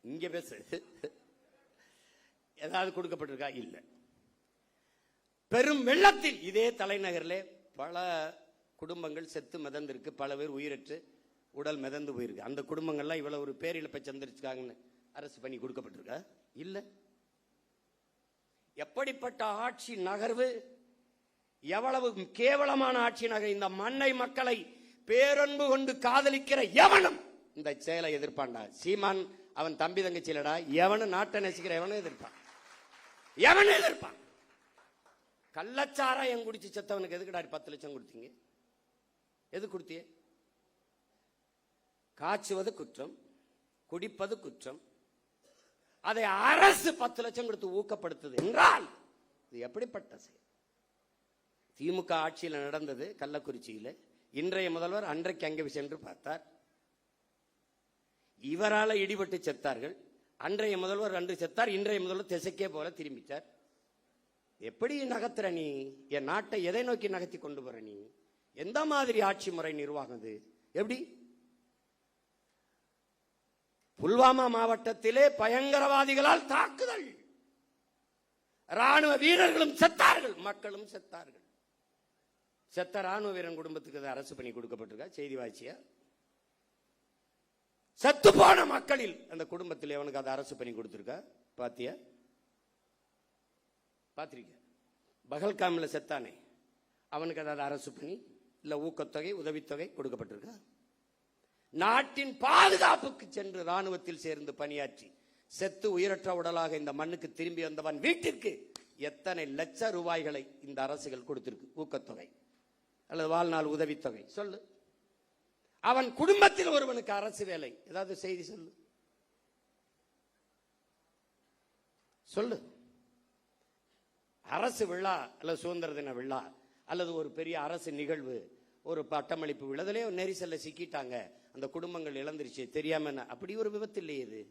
இங்க பேசு. ஏதாவது கொடுக்கப்பட்டிருக்கா? இல்ல. பெரும் வெள்ளத்தில் இதே தலைநகரிலே பல குடும்பங்கள் செத்து மிதந்திருக்கு, பல பேர் உயிரற்று உடல் மிதந்து போயிருக்கு. அந்த குடும்பங்கள்லாம் இவ்வளவு ஒரு பேரிழப்பை சந்திரிச்சுக்காங்கன்னு அரசு பண்ணி கொடுக்கப்பட்டிருக்கா? இல்ல. எப்படிப்பட்ட ஆட்சி நகர்வு, எவ்வளவு கேவலமான ஆட்சி நகர். இந்த மண்ணை மக்களை பேரன்பு கொண்டு காதலிக்கிற எவனும் இந்த செயலை எதிர்ப்பான்டா. சீமான் அவன் தம்பி தங்கச்சிலடா, எவனும் நாட்டை நேசிக்கிற எவனும் எதிர்ப்பான், எவனும் எதிர்ப்பான். கள்ளச்சாராயம் குடிச்சு செத்தவனுக்கு எதுக்குடா 10 லட்சம் கொடுத்தீங்க? எது கொடுத்திய? காய்ச்சுவது குற்றம், குடிப்பது குற்றம். அதை அரசு 10 லட்சம் கொடுத்து ஊக்கப்படுத்துது என்றால் இது எப்படிப்பட்ட செயல்? திமுக ஆட்சியில் நடந்தது கள்ளக்குறிச்சியில். இன்றைய முதல்வர் அன்றைக்கு அங்கே சென்று பார்த்தார். இவரால் இடிபட்டு செத்தார்கள். அன்றைய முதல்வர் அன்று செத்தார், இன்றைய முதல்வர் திசைக்கே போல திரும்பிட்டார். எப்படி நகர்த்துற நீ? என் நாட்டை எதை நோக்கி நகர்த்தி கொண்டு போற நீ? எந்த மாதிரி ஆட்சி முறை நிர்வாகம் இது? எப்படி? புல்வாமா மாவட்டத்திலே பயங்கரவாதிகளால் தாக்குதல், ராணுவ வீரர்களும் செத்தார்கள், மக்களும் செத்தார்கள். செத்த ராணுவ வீரன் குடும்பத்துக்கு அரசு பண்ணி கொடுக்கப்பட்டிருக்கா? செய்தி வாய்ச்சியா? செத்து போன மக்களில் அந்த குடும்பத்தில் அவனுக்கு அதை அரசு பண்ணி கொடுத்திருக்கா? பாத்தியா? பாத்திரிக்க பகல்காமில் செத்தானே, அவனுக்கு அதை அரசு பண்ணி இல்ல ஊக்கத்தொகை உதவித்தொகை கொடுக்கப்பட்டிருக்கா? நாட்டின் பாதுகாப்புக்கு சென்று ராணுவத்தில் சேர்ந்து பணியாற்றி செத்து உயிரற்ற உடலாக இந்த மண்ணுக்கு திரும்பி வந்தவன் வீட்டிற்கு எத்தனை லட்ச ரூபாய்களை இந்த அரசுகள் கொடுத்திருக்கு? ஊக்கத்தொகை அல்லது வாழ்நாள் உதவித்தொகை சொல்லு. அவன் குடும்பத்தில் ஒருவனுக்கு அரசு வேலை, ஏதாவது செய்தி சொல்லு, சொல்லு. அரசு விழா அல்லது சுதந்திர தின விழா அல்லது ஒரு பெரிய அரசு நிகழ்வு, ஒரு பட்டமளிப்பு விழாவிலே நெரிசல்ல சிக்கிட்டாங்க, அந்த குடும்பங்கள் இழந்துருச்சு தெரியாம. அப்படி ஒரு விபத்து இல்லையே இது.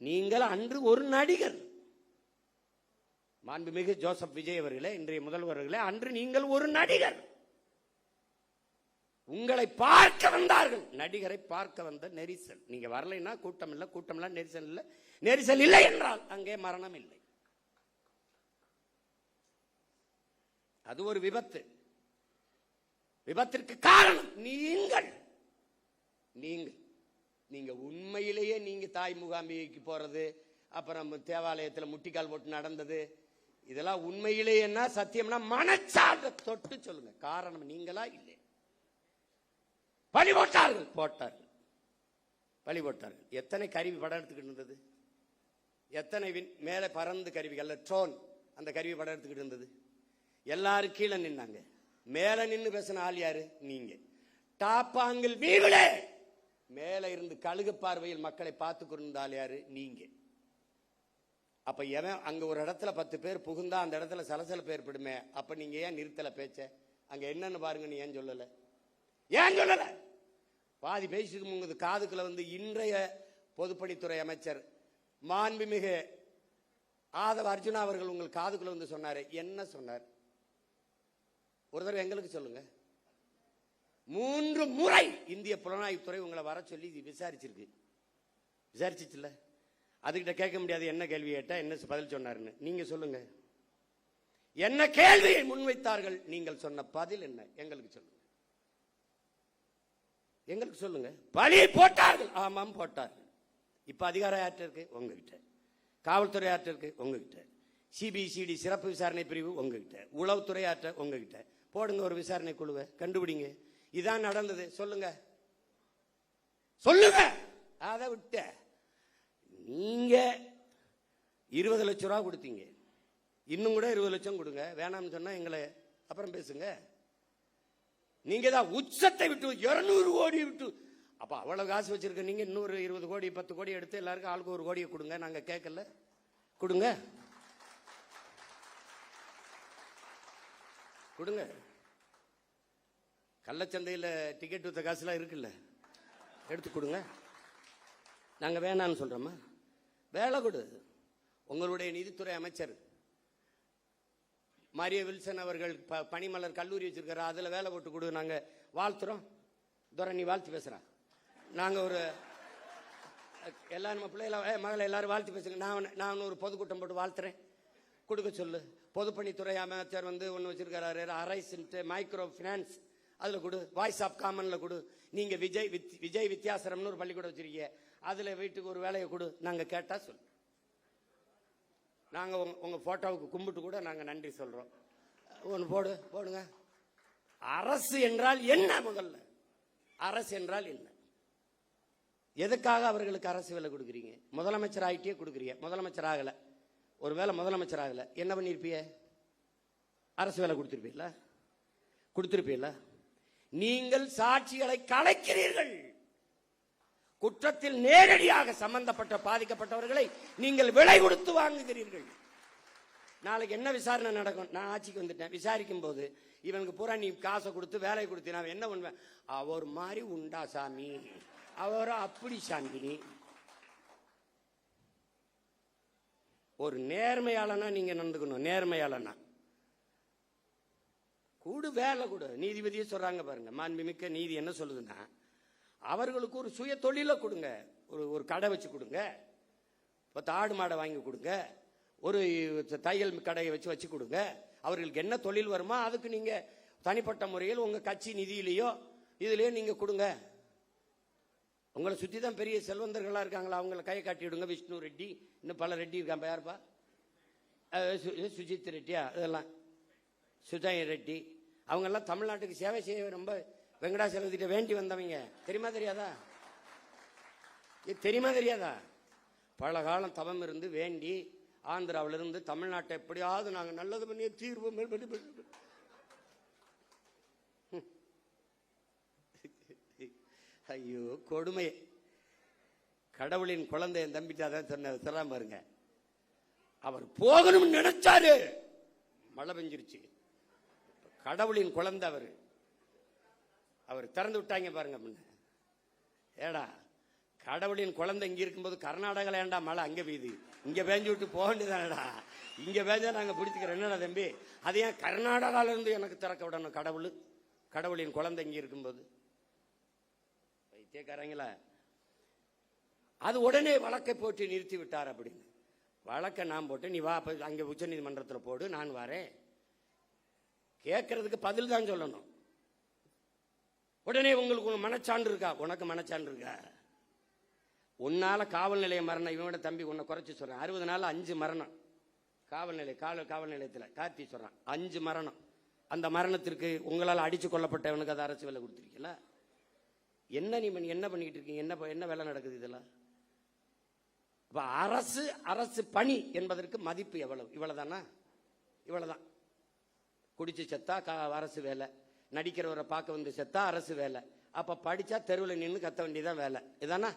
நீங்கள் அன்று ஒரு நடிகர், மாண்புமிகு ஜோசப் விஜய் அவர்களே, இன்றைய முதல்வர்களே, அன்று நீங்கள் ஒரு நடிகர். உங்களை பார்க்க வந்தார்கள், நடிகரை பார்க்க வந்த நெரிசல். நீங்க வரலைன்னா கூட்டம் இல்லை, கூட்டம் இல்லை, நெரிசல் இல்லை. நெரிசல் இல்லை என்றால் அங்கே மரணம் இல்லை. அது ஒரு விபத்து. விபத்திற்கு காரணம் நீங்கள். நீங்க உண்மையிலேயே நீங்க தாய் முகாமிக்கு போறது, அப்புறம் தேவாலயத்தில் முட்டிக்கால் போட்டு நடந்தது, இதெல்லாம் உண்மையிலேயே சத்தியம்னா மனச்சார்ந்த தொட்டு சொல்லுங்க. காரணம் நீங்களா? இல்லை. பழி போட்டார்கள், பழி போட்டார்கள். எத்தனை கருவி படம் எடுத்துக்கிட்டு இருந்தது? எத்தனை மேல பறந்து கருவிகள், ட்ரோன், அந்த கருவி படம் எடுத்துக்கிட்டு இருந்தது. எல்லாரும் கீழே நின்னாங்க. மேல நின்று பேசின ஆள் யாரு? நீங்க. டாப்பாங்கில் வீவிலே மேல இருந்து கழுகு பார்வையில் மக்களை பார்த்து கொண்டிருந்த ஆள் யாரு? நீங்க. அப்ப எவன் அங்க ஒரு இடத்துல 10 பேர் புகுந்தா அந்த இடத்துல சலசலப்பு ஏற்படுமே, அப்ப நீங்க ஏன் நிறுத்தல பேச்ச? அங்க என்னன்னு பாருங்க, நீ ஏன் சொல்லல? ஏன் சொல்லல? பாதி பேசிட்டு உங்க காதுக்குள்ள வந்து இன்றைய பொதுப்பணித்துறை அமைச்சர் மாண்புமிகு ஆதவ அர்ஜுனா அவர்கள் உங்கள் காதுக்குள்ள வந்து சொன்னாரு. என்ன சொன்னார்? ஒரு தடவை எங்களுக்கு சொல்லுங்க. 3 முறை இந்திய புலனாய்வுத்துறை உங்களை வர சொல்லி விசாரிச்சிருக்கு. விசாரிச்சுல அதுகிட்ட கேட்க முடியாது. என்ன கேள்வி கேட்டா என்ன பதில் சொன்னாருன்னு நீங்க சொல்லுங்க. என்ன கேள்வியை முன்வைத்தார்கள்? நீங்கள் சொன்ன பதில் என்ன? எங்களுக்கு சொல்லுங்க. எங்களுக்கு சொல்லுங்க. பழி போட்டார்கள். ஆமாம் போட்டார்கள். இப்ப அதிகாரம் யார்கிட்ட இருக்கு? உங்ககிட்ட. காவல்துறை யார்கிட்ட இருக்கு? உங்ககிட்ட. சிபிசிடி சிறப்பு விசாரணை பிரிவு உங்ககிட்ட. உளவுத்துறை யார்கிட்ட? உங்ககிட்ட. போடுங்க ஒரு விசாரணை குழுவை, கண்டுபிடிங்க. இதான் நடந்தது. சொல்லுங்க, சொல்லுங்க. அதை விட்ட நீங்க 20 லட்சம் ரூபா கொடுத்தீங்க. இன்னும் கூட 20 லட்சம் கொடுங்க. வேணாம்னு சொன்னா எங்களை அப்புறம் பேசுங்க. நீங்க தான் உச்சத்தை விட்டு 200 கோடி விட்டு, அப்ப அவ்வளவு காசு வச்சிருக்க நீங்க இன்னொரு 20 கோடி 10 கோடி எடுத்து எல்லாருக்கும் ஆளுக்கு 1 கோடியை கொடுங்க. நாங்க கேட்கல, கொடுங்க, கொடுங்க. கள்ளச்சந்தையில் டிக்கெட் வித்த காசுலாம் இருக்குல்ல, எடுத்து கொடுங்க. நாங்க வேணான்னு சொல்றோமா? வேலை கொடு. உங்களுடைய நிதித்துறை அமைச்சர் மாரிய வில்சன் அவர்கள் பனிமலர் கல்லூரி வச்சிருக்கிற, அதுல வேலை போட்டு கொடு. நாங்க வாழ்த்துறோம். துரை நீ வாழ்த்து பேசுற. நாங்க ஒரு எல்லாரும் நம்ம பிள்ளைகளை மகளை எல்லாரும் வாழ்த்து பேசுங்க. நான் ஒரு பொதுக்கூட்டம் போட்டு வாழ்த்துறேன், கொடுக்க சொல்லு. பொதுப்பணித்துறை அமைச்சர் வந்து ஒன்று வச்சிருக்காரு, அரைஸ் மைக்ரோ பினான்ஸ், அதில் கொடு. வாய்ஸ் ஆஃப் காமன்ல கொடு. நீங்க விஜய் வித்யாசரம்னு ஒரு பள்ளிக்கூடம் வச்சிருக்கீங்க, அதுல வீட்டுக்கு ஒரு வேலையை கொடு. நாங்க கேட்டா சொல்லு, நாங்க உங்க போட்டோவுக்கு கும்பிட்டு கூட நாங்க நன்றி சொல்றோம். ஒன்று போடுங்க. அரசு என்றால் என்ன? முதல்ல அரசு என்றால் என்ன? எதுக்காக அவர்களுக்கு அரசு வேலை கொடுக்குறீங்க? முதலமைச்சர் ஆகிட்டே கொடுக்குறீங்க, முதலமைச்சர் ஆகல. ஒருவேளை முதலமைச்சர் ஆகல என்ன பண்ணிருப்பிய? அரசு வேலை கொடுத்திருப்பீல்ல. நீங்கள் சாட்சிகளை கலைக்கிறீர்கள். குற்றத்தில் நேரடியாக சம்பந்தப்பட்ட பாதிக்கப்பட்டவர்களை நீங்கள் விலை கொடுத்து வாங்குகிறீர்கள். நாளைக்கு என்ன விசாரணை நடக்கும்? நான் ஆட்சிக்கு வந்துட்டேன், விசாரிக்கும் போது இவனுக்கு பூரா நீ காசை கொடுத்து வேலை கொடுத்து நான் என்ன பண்ணுவேன்? அவர் மாதிரி உண்டா சாமி, அவரோ அப்படி சாமி. ஒரு நேர்மையாளனா நீங்க நடந்துக்கணும். நேர்மையாளனா கூடு வேலை கொடு. நீதிபதியே சொல்றாங்க பாருங்க, மாண்புமிக்க நீதி என்ன சொல்லுதுன்னா, அவர்களுக்கு ஒரு சுய தொழிலை கொடுங்க. ஒரு கடை வச்சு கொடுங்க, 10 ஆடு மாடை வாங்கி கொடுங்க, ஒரு தையல் கடையை வச்சு கொடுங்க. அவர்களுக்கு என்ன தொழில் வருமோ அதுக்கு நீங்க தனிப்பட்ட முறையில் உங்க கட்சி நிதியிலேயோ இதுலயோ நீங்க கொடுங்க. உங்களை சுத்தி தான் பெரிய செல்வந்தர்களா இருக்காங்களா, அவங்கள கையை காட்டி விடுங்க. விஷ்ணு ரெட்டி, இன்னும் பல ரெட்டி இருக்கான். யாருப்பா? சுஜித் ரெட்டியா, இதெல்லாம் சுஜய் ரெட்டி. அவங்க எல்லாம் தமிழ்நாட்டுக்கு சேவை செய்ய ரொம்ப வெங்கடாசலத்திட்ட வேண்டி வந்தவங்க. தெரியுமா தெரியாதா? தெரியாதா? பல காலம் தவம் இருந்து வேண்டி ஆந்திராவில இருந்து தமிழ்நாட்டை எப்படியாவது நாங்க நல்லது பண்ணி தீர்வோம். ஐயோ கொடுமை. கடவுளின் குழந்தை என் தம்பிட்டு அதான் சொன்ன பாருங்க. அவர் போகணும்னு நினைச்சாரு, மழை பெஞ்சிருச்சு. கடவுளின் குழந்தை அவர் திறந்து விட்டாங்க பாருங்க. ஏடா கடவுளின் குழந்தை இங்க இருக்கும்போது கர்நாடகால ஏண்டா மழை அங்க பெய்யுது, இங்க பேஞ்சு விட்டு போக வேண்டியதானடா. இங்க பேஞ்சா நாங்க பிடிச்சிக்கிறோம். என்னடா தம்பி, அது ஏன் கர்நாடகால இருந்து எனக்கு திறக்க விடணும்? கடவுளின் குழந்தை இங்க இருக்கும்போது வைத்தியக்காரங்களா, அது உடனே வழக்கை போட்டு நிறுத்தி விட்டார். அப்படின்னு வழக்கை நான் போட்டு நீ வா அங்க உச்ச நீதிமன்றத்தில் போடு, நான் வரேன். கேட்கறதுக்கு பதில் தான் சொல்லணும். உடனே உங்களுக்கு மனச்சான்று இருக்கா? உனக்கு மனச்சான்று இருக்கா? உன்னால காவல் நிலைய மரணம், இவனோட தம்பி உன்னை குறைச்சி சொல்றேன். 60 நாள் 5 மரணம் காவல் நிலையத்தில் கார்த்தி சொல்றான். 5 மரணம். அந்த மரணத்திற்கு உங்களால் அடிச்சு கொல்லப்பட்டவனுக்கு அது அரசு வேலை கொடுத்துருக்கீங்களா? என்ன நீ என்ன பண்ணிக்கிட்டு இருக்கீங்க? என்ன வேலை நடக்குது இதெல்லாம்? அரசு பணி என்பதற்கு மதிப்பு எவ்வளவு? இவ்வளவுதானா? இவ்வளவுதான். குடிச்சு செத்தா அரசு வேலை, நடிக்கிறவரை பார்க்க வந்து செத்தா அரசு வேலை, அப்ப படிச்சா தெருவில் நின்று கத்த வேண்டியதான் வேலை. இதானா?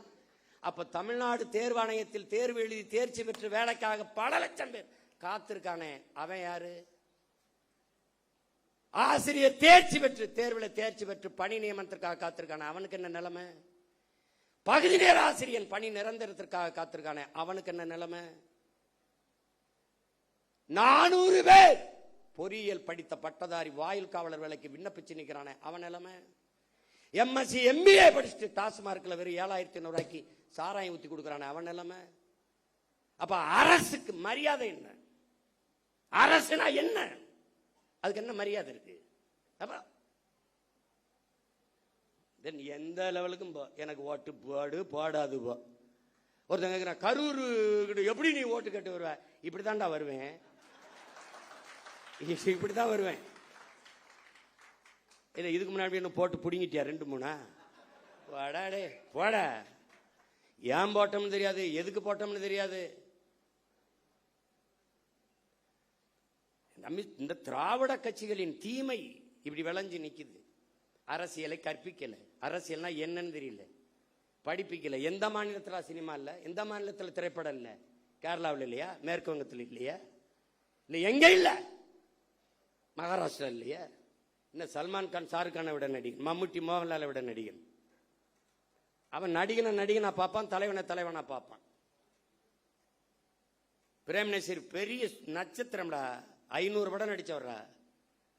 அப்ப தமிழ்நாடு தேர்வாணையத்தில் தேர்வு எழுதி தேர்ச்சி பெற்று வேலைக்காக பல லட்சம் பேர் காத்திருக்கானே, அவன் யாரு? ஆசிரியர் தேர்ச்சி பெற்று தேர்வில் தேர்ச்சி பெற்று பணி நியமனத்திற்காக காத்திருக்கானே, அவனுக்கு என்ன நிலைமை? பகுதி நேர ஆசிரியர் பணி நிரந்தரத்திற்காக காத்திருக்கானே, அவனுக்கு என்ன நிலைமை? 400 பேர் பொறியியல் படித்த பட்டதாரி வாயில் காவலர் வேலைக்கு விண்ணப்பிச்சு நிக்கிறானே, அவன் நிலைமை? எம்எஸ்சி எம்பிஏ படிச்சுட்டு டாஸ்மார்க்ல வெறும் 7,500 ரூபாய்க்கு சாராயம் ஊத்தி கொடுக்கறானே, அவன் நிலைமை? அப்ப அரசுக்கு மரியாதை என்ன? அரசுனா என்ன? அதுக்கு என்ன மரியாதை இருக்கு? அப்ப எந்த லெவலுக்கும் எனக்கு ஓட்டு போடு போடாது போ. ஒருத்தங்க கரூர் எப்படி நீ ஓட்டு கேட்டு வருவ? இப்படித்தான்டா வருவேன், இப்படித்தான் வருவேன். இல்ல இதுக்கு முன்னாடி என்ன போட்டு புடிங்கிட்டியா 2-3? வாடாடே போட. ஏன் போட்டோம்னு தெரியாது, எதுக்கு போட்டோம்னு தெரியாது. இந்த திராவிட கட்சிகளின் தீமை இப்படி விளைஞ்சு நிக்குது. அரசியலை கற்பிக்கல, அரசியல்னா என்னன்னு தெரியல, படிப்பிக்கல. எந்த மாநிலத்தில் சினிமா இல்ல, எந்த மாநிலத்தில் திரைப்படம் இல்ல? கேரளாவில் இல்லையா? மேற்கு வங்கத்தில் இல்லையா? இல்ல எங்க இல்ல? மகாராஷ்டிரா இல்லையா? இன்னும் சல்மான் கான் ஷாருக் கானை விட நடிகன், மம்முட்டி மோகன்லாலை விட நடிகன். அவன் நடிகனா பார்ப்பான், தலைவனா பார்ப்பான். பிரேம் நசீர் பெரிய நட்சத்திரம்டா, 500 படம் நடிச்சவர்ரா.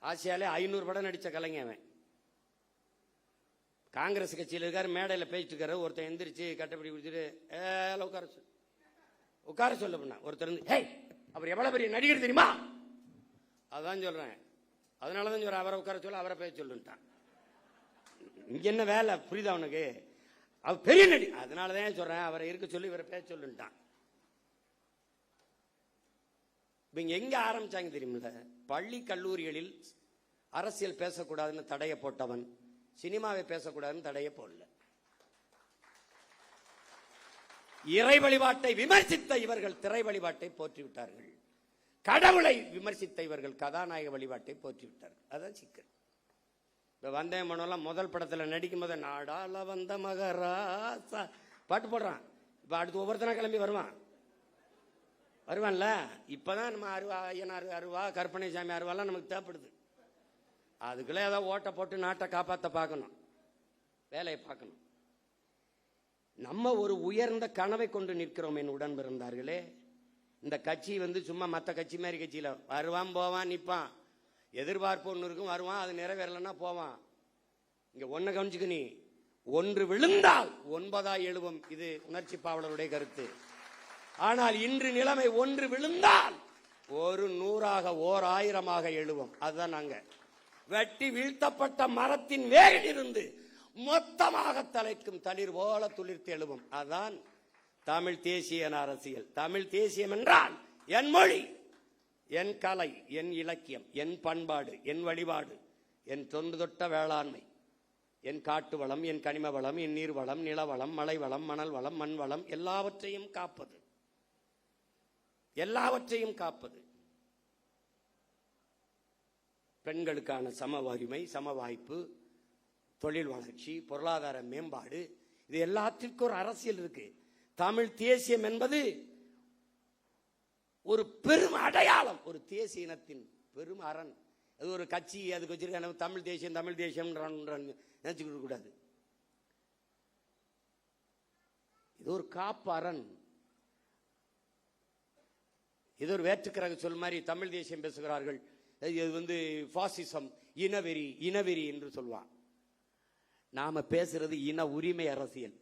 ஆசியாலே 500 படம் நடிச்ச கலைஞன் அவன். காங்கிரஸ் கட்சியில் இருக்காரு, மேடையில் பேசிட்டு இருக்காரு. ஒருத்தன் எந்திரிச்சு கட்டப்படி கொடுத்துட்டு உட்கார சொல்லு, உட்கார சொல்ல பண்ண. ஒருத்தர் வந்து ஹே அவர் எவ்வளவு பெரிய நடிகர் தெரியுமா, அதான் சொல்றேன். அதனாலதான் சொல்றேன் அவரை உட்கார சொல்ல, அவரை பேச சொல்லுட்டான். இங்க என்ன வேலை புரியுதா உனக்கு? அவர் பெரிய நடி, அதனாலதான் சொல்றேன் அவரை இருக்க சொல்லி இவரை பேச சொல்லுட்டான். இவங்க எங்க ஆரம்பிச்சாங்க தெரியுமில்ல? பள்ளி கல்லூரிகளில் அரசியல் பேசக்கூடாதுன்னு தடைய போட்டவன் சினிமாவை பேசக்கூடாதுன்னு தடைய போடல. இறை வழிபாட்டை விமர்சித்த இவர்கள் திரை வழிபாட்டை போற்றிவிட்டார்கள். கடவுளை விமர்சித்த இவர்கள் கதாநாயக வழிபாட்டை போற்றிவிட்டார்கள். அதான் சிக்கல். இப்ப வந்தே மனோலாம் முதல் படத்துல நடிக்கும் போது நாடால வந்த மகராசா பாட்டு போடுறான். இப்ப அடுத்து ஒவ்வொருத்தனா கிளம்பி வருவான்ல. இப்பதான் நம்ம அருவா ஐயனார் அருவா கற்பனை சாமி அருவாலாம் நமக்கு தேவைப்படுது. அதுக்குள்ள ஏதாவது ஓட்ட போட்டு நாட்டை காப்பாற்ற பார்க்கணும், வேலையை பார்க்கணும். நம்ம ஒரு உயர்ந்த கனவை கொண்டு நிற்கிறோம் என் உடன் பிறந்தார்களே. இந்த கட்சி சும்மா மற்ற கட்சி மாதிரி கட்சியில வருவான் போவான் நிற்பான், எதிர்பார்ப்பு ஒன்று இருக்கும், வருவான், அது நிறைவேறலன்னா போவான். இங்க ஒன்ன கவனிச்சுக்க, நீ ஒன்று விழுந்தால் 9 எழுவும். இது உணர்ச்சி பாவலருடைய கருத்து. ஆனால் இன்று நிலைமை ஒன்று விழுந்தால் ஒரு 100 ஓர் 1000 எழுவும். அதுதான் நாங்க வெட்டி வீழ்த்தப்பட்ட மரத்தின் வேரில் இருந்து மொத்தமாக தலைக்கும் தளிர் போல துளிர்த்து எழுவும். அதான் தமிழ் தேசிய அரசியல். தமிழ் தேசியம் என்றால் என் மொழி, என் கலை, என் இலக்கியம், என் பண்பாடு, என் வழிபாடு, என் தொன்று தொட்ட வேளாண்மை, என் காட்டு வளம், என் கனிம வளம், என் நீர் வளம், நிலவளம், மலை வளம், மணல் வளம், மண் வளம், எல்லாவற்றையும் காப்பது, எல்லாவற்றையும் காப்பது. பெண்களுக்கான சம உரிமை, சம வாய்ப்பு, தொழில் வளர்ச்சி, பொருளாதார மேம்பாடு, இது எல்லாத்திற்கும் ஒரு அரசியல் இருக்கு. தமிழ் தேசியம் என்பது ஒரு பெரும் அடையாளம், ஒரு தேசிய இனத்தின் பெரும் அரண். அது ஒரு கட்சி அதுக்கு வச்சிருக்க தமிழ் தேசியம் தமிழ் தேசியம் நினைச்சுக்க கூடாது. இது ஒரு காப்பு அரண். இது ஒரு வேற்றுக்கிரக சொல் மாதிரி தமிழ் தேசியம் பேசுகிறார்கள். இது பாசிசம், இனவெறி, இனவெறி என்று சொல்வான். நாம பேசுறது இன உரிமை அரசியல்.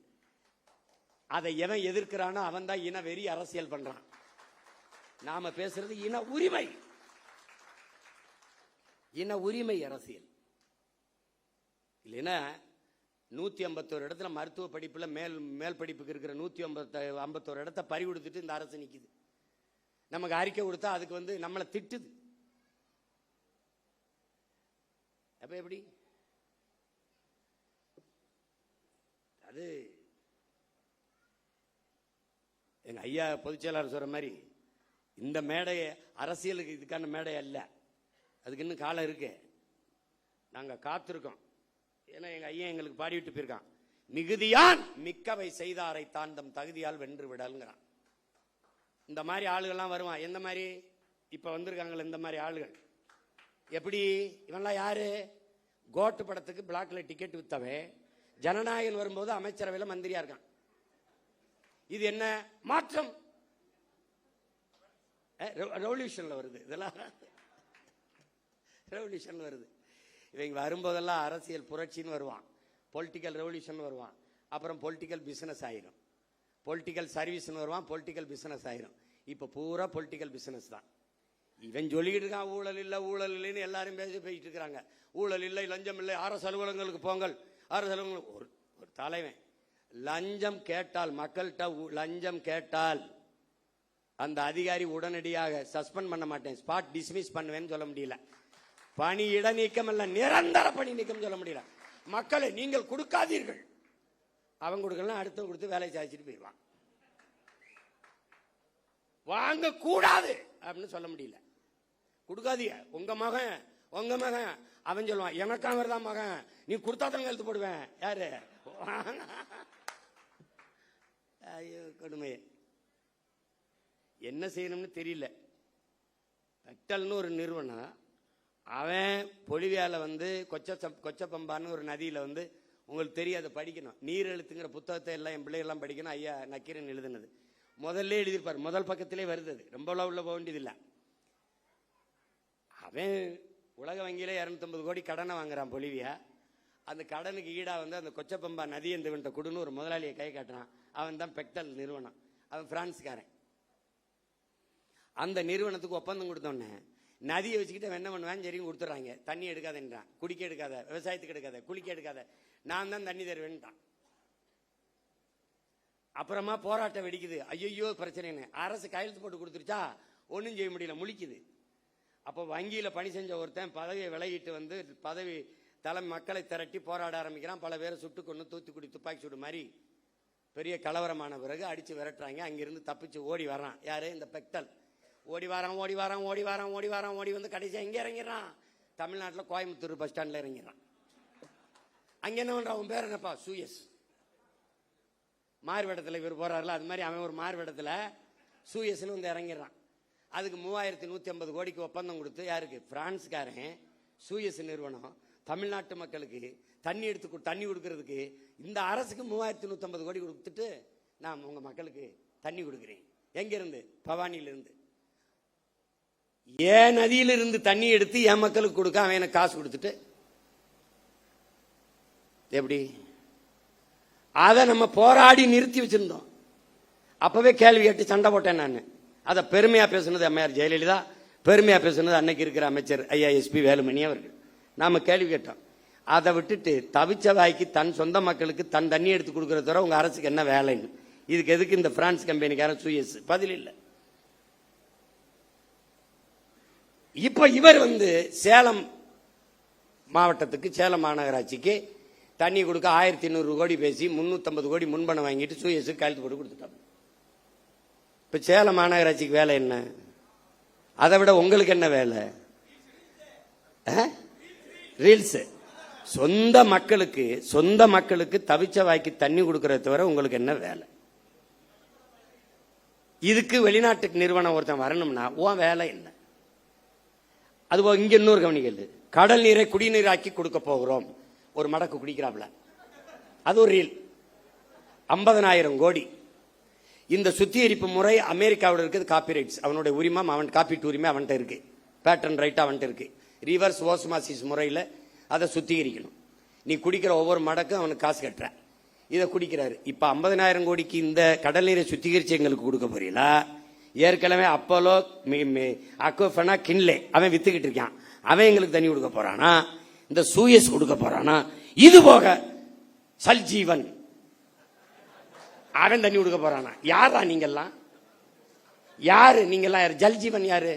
அதை எவன் எதிர்க்கிறானோ அவன் தான் இனவெறி அரசியல் பண்றான். நாம பேசுறது இன உரிமை, இன உரிமை அரசியல். இல்லைன்னா 151 இடத்துல மருத்துவ படிப்புல மேல் படிப்புக்கு இருக்கிற 151 இடத்தை பறி கொடுத்துட்டு இந்த அரசு நிக்குது. நமக்கு அறிக்கை கொடுத்தா அதுக்கு நம்மளை திட்டுது. அப்ப எப்படி? அது எங்க ஐயா பொதுச் செயலாளர் சொல்ற மாதிரி இந்த மேடை அரசியலுக்கு இதுக்கான மேடை அல்ல. அதுக்கு இன்னும் காலம் இருக்கு. நாங்க காத்திருக்கோம். ஏன்னா எங்க ஐயா எங்களுக்கு பாடிவிட்டு போயிருக்கான், மிகுதியான் மிக்கவை செய்தாரை தாண்டம் தகுதியால் வென்று விடல்ங்கிறான். இந்த மாதிரி ஆளுகள்லாம் வருவான். எந்த மாதிரி இப்ப வந்திருக்காங்களே இந்த மாதிரி ஆளுகள். எப்படி இவன்லாம் யாரு? கோட்டு படத்துக்கு பிளாக்ல டிக்கெட் வித்தவன் ஜனநாயகன் வரும்போது அமைச்சரவையில் மந்திரியா இருக்கான். இது என்ன மாற்றம்? ரெவல்யூஷன்ல வருது. இதெல்லாம் ரெவல்யூஷன் வருது. இவங்க வரும்போதெல்லாம் அரசியல் புரட்சின்னு வருவான், பொலிட்டிக்கல் ரெவல்யூஷன் வருவான், அப்புறம் பொலிட்டிக்கல் பிசினஸ் ஆயிரும், பொலிட்டிக்கல் சர்வீஸ்னு வருவான், பொலிட்டிக்கல் பிசினஸ் ஆயிரும். இப்ப பூரா பொலிட்டிக்கல் பிசினஸ் தான். இவன் சொல்லிக்கிட்டு இருக்கான் ஊழல் இல்லை ஊழல் இல்லைன்னு எல்லாரும் பேசிட்டு இருக்கிறாங்க. ஊழல் இல்லை, லஞ்சம் இல்லை, அரசு அலுவலகங்களுக்கு போங்கள். அரசு அலுவலகங்கள் ஒரு தலைவன் லஞ்சம் கேட்டால், மக்கள்கிட்ட லஞ்சம் கேட்டால் அந்த அதிகாரி உடனடியாக சஸ்பெண்ட் பண்ண மாட்டேன், ஸ்பாட் டிஸ்மிஸ் பண்ணுவேன்னு சொல்ல முடியல. பணி இடைநீக்கம் அல்ல, நிரந்தர பணி நீக்கம் சொல்ல முடியல. மக்களை நீங்கள் கொடுக்காதீர்கள், அவங்க கொடுக்கலாம், அடுத்த கொடுத்து வேலை சாதிச்சுட்டு போயிடுவான். வாங்க கூடாது அப்படின்னு சொல்ல முடியல. கொடுக்காதீங்க, உங்க மகன் அவன் சொல்லுவான், எனக்கு அவர் தான் மகன், நீ கொடுத்தாதான் எழுத்து போடுவேன். யாரு? ஐயோ கொடுமை. என்ன செய்யணும்னு தெரியல. பெக்டல்னு ஒரு நிறுவனம், அவன் பொலிவியால கொச்சப்பம்பான்னு ஒரு நதியில உங்களுக்கு தெரியாத படிக்கணும், நீர் எழுத்துங்கிற புத்தகத்தை எல்லாம் என் பிள்ளைகள்லாம் படிக்கணும். ஐயா நக்கீரன் எழுதுனது முதல்ல எழுதியிருப்பார், முதல் பக்கத்திலே வருது. ரொம்ப உள்ள போக வேண்டியதில்லை. அவன் உலக வங்கியில 250 கோடி கடனை வாங்குறான் பொலிவியா. அந்த கடனுக்கு ஈடா வந்து அந்த கொச்சப்பம்பா நதி எந்த கொடுன்னு ஒரு முதலாளியை கை காட்டுறான். அவன் தான் பெக்டல் நிறுவனம். அவன் பிரான்ஸ்காரன். அந்த நிறுவனத்துக்கு ஒப்பந்தம் கொடுத்தோன்னே நதியை வச்சுக்கிட்டு என்ன பண்ணுவான், சரியும் கொடுத்துட்றாங்க. தண்ணி எடுக்காதன்றான், குடிக்க எடுக்காத, விவசாயத்துக்கு எடுக்காத, குளிக்க எடுக்காத, நான் தான் தண்ணி தருவேன்ட்டான். அப்புறமா போராட்டம் வெடிக்குது. ஐயோ பிரச்சனைன்னு அரசு கையெழுத்து போட்டு கொடுத்துருச்சா, ஒன்றும் செய்ய முடியல, முழிக்குது. அப்போ வங்கியில் பணி செஞ்ச ஒருத்தன் பதவியை விலகிட்டு வந்து பதவி தலைமை மக்களை திரட்டி போராட ஆரம்பிக்கிறான். பல பேரை சுட்டு கொண்டு தூத்துக்குடி துப்பாக்கி சூடு மாதிரி பெரிய கலவரமான பிறகு அடிச்சு விரட்டுறாங்க. அங்கிருந்து தப்பிச்சு ஓடி வர்றான். யாரு? இந்த பெக்டல். ஓடி ஓடி வந்து கடைசியா எங்க இறங்கிறான்? தமிழ்நாட்டில் கோயம்புத்தூர் பஸ் ஸ்டாண்ட்ல இறங்கிறான். அங்க என்ன பண்றான்? அவன் பேர் என்னப்பா? சூயஸ். மார்வேடத்தில் இவர் போறாருல, அது மாதிரி அவன் ஒரு மார்வேடத்தில் சூயஸ்ன்னு வந்து இறங்கிடுறான். அதுக்கு 3150 கோடிக்கு ஒப்பந்தம் கொடுத்து, யாருக்கு? பிரான்ஸ்காரன் சூயஸ் நிறுவனம் தமிழ்நாட்டு மக்களுக்கு தண்ணி கொடுக்கறதுக்கு இந்த அரசுக்கு 3150 கோடி கொடுத்துட்டு, நான் உங்க மக்களுக்கு தண்ணி கொடுக்கிறேன். எங்க இருந்து? பவானியிலிருந்து. ஏன் நதியிலிருந்து தண்ணி எடுத்து என் மக்களுக்கு கொடுக்க அவன் எனக்கு காசு கொடுத்துட்டு எப்படி? அதை நம்ம போராடி நிறுத்தி வச்சிருந்தோம். அப்பவே கேள்வி கேட்டு சண்டை போட்டேன் நான். அதை பெருமையா பேசுனது அம்மையார் ஜெயலலிதா, பெருமையா பேசுனது அன்னைக்கு இருக்கிற அமைச்சர் ஐயா எஸ்பி வேலுமணி அவர்கள். நாம கேள்வி கேட்டோம். அதை விட்டுட்டு தவிச்ச வாய்க்கு தன் சொந்த மக்களுக்கு தன் தண்ணி எடுத்து கொடுக்கறத தவிர உங்க அரசுக்கு என்ன வேலைன்னு, இதுக்கு எதுக்கு இந்த பிரான்ஸ் கம்பெனிக்காரன் சூயஸ்? பதில் இல்லை. இப்ப இவர் வந்து சேலம் மாவட்டத்துக்கு, சேலம் மாநகராட்சிக்கு தண்ணி கொடுக்க 1200 கோடி பேசி 350 கோடி முன்பணம் வாங்கிட்டு சூயஸுக்கு கையெழுத்து போட்டு கொடுத்துட்டாங்க. இப்ப சேலம் மாநகராட்சிக்கு வேலை என்ன? அதை விட உங்களுக்கு என்ன வேலை? ரீல்ஸ். சொந்த மக்களுக்கு தவிச்ச வாய்க்கு தண்ணி கொடுக்கறத தவிர உங்களுக்கு என்ன வேலை? இதுக்கு வெளிநாட்டுக்கு நிறுவனம் ஒருத்தன் வரணும்னா உன் வேலை என்ன? அதுபோக இங்க இன்னொரு கவனிக்கல், கடல் நீரை குடிநீராக்கி கொடுக்க போகிறோம். ஒரு மடக்கு குடிக்கிறாப்ல, அது ஒரு ரீல். 50,000 கோடி. இந்த சுத்திகரிப்பு முறை அமெரிக்காவோட இருக்குது. காப்பிரைட்ஸ் அவனுடைய உரிமம், அவன் காப்பீட்டு உரிமை அவன்கிட்ட இருக்கு, பேட்டன் ரைட் அவன்கிட்ட இருக்கு. ரிவர்ஸ் ஓஸ்மாசிஸ் முறையில் அதை சுத்திகரிக்கணும். நீ குடிக்கிற ஒவ்வொரு மடக்கும் அவனுக்கு காசு கட்டுற, இதை குடிக்கிறாரு. இப்ப 50,000 கோடிக்கு இந்த கடல் நீரை சுத்திகரிச்சு எங்களுக்கு கொடுக்க போறீங்களா? ஏற்கனவே அப்போலோ அக்வஃபனா கின்லே அவன் வித்துக்கிட்டு இருக்கான், அவன் எங்களுக்கு தண்ணி கொடுக்க போறானா? இந்த சூயஸ் கொடுக்க போறானா? இது போக சல்ஜீவன் அவன் தண்ணி கொடுக்க போறானா? யாரா நீங்கெல்லாம்? யாரு நீங்கெல்லாம்? யாரு? ஜல்ஜீவன் யாரு?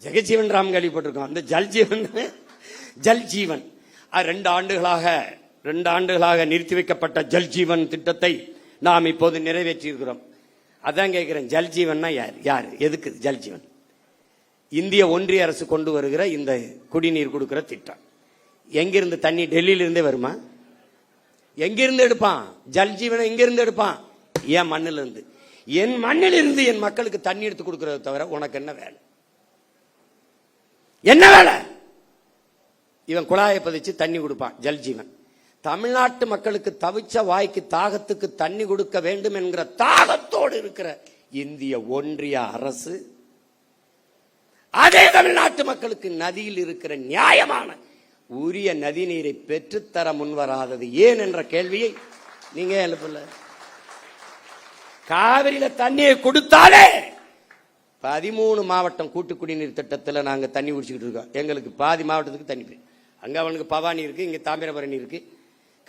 ஜெகஜீவன் ராம் கேள்விப்பட்டிருக்கோம். இந்த ஜல்ஜீவன் 2 ஆண்டுகளாக நிறுத்தி வைக்கப்பட்ட ஜல்ஜீவன் திட்டத்தை நாம் இப்போது நிறைவேற்றி இருக்கிறோம். அதான் கேட்கிறேன், ஜல்ஜீவன்னா யாரு? எதுக்கு ஜல்ஜீவன்? இந்திய ஒன்றிய அரசு கொண்டு வருகிற இந்த குடிநீர் கொடுக்கிற திட்டம். எங்கிருந்து தண்ணி? டெல்லியில இருந்தே வருமா? எங்கிருந்து எடுப்பான்? ஜல்ஜீவனை எங்கிருந்து எடுப்பான்? என் மண்ணில இருந்து. என் மண்ணில் இருந்து என் மக்களுக்கு தண்ணி எடுத்து கொடுக்கறத தவிர உனக்கு என்ன வேலை? என்ன வேலை? இவன் குழாயை பதிச்சு தண்ணி கொடுப்பான், ஜல்ஜீவன். தமிழ்நாட்டு மக்களுக்கு தவிச்ச வாய்க்கு தாகத்துக்கு தண்ணி கொடுக்க வேண்டும் என்கிற தாகத்தோடு இருக்கிற இந்திய ஒன்றிய அரசு அதே தமிழ்நாட்டு மக்களுக்கு நதியில் இருக்கிற நியாயமான உரிய நதி நீரை பெற்றுத்தர முன்வராதது ஏன் என்ற கேள்வியை நீங்க எழுப்பல. காவிரியில தண்ணியை கொடுத்தாலே 13 மாவட்டம் கூட்டு குடிநீர் திட்டத்தில் நாங்க தண்ணி குடிச்சுக்கிட்டு இருக்கோம். எங்களுக்கு பாதி மாவட்டத்துக்கு தண்ணி. அங்க அவனுக்கு பவானி இருக்கு, இங்க தாமிரபரணி இருக்கு.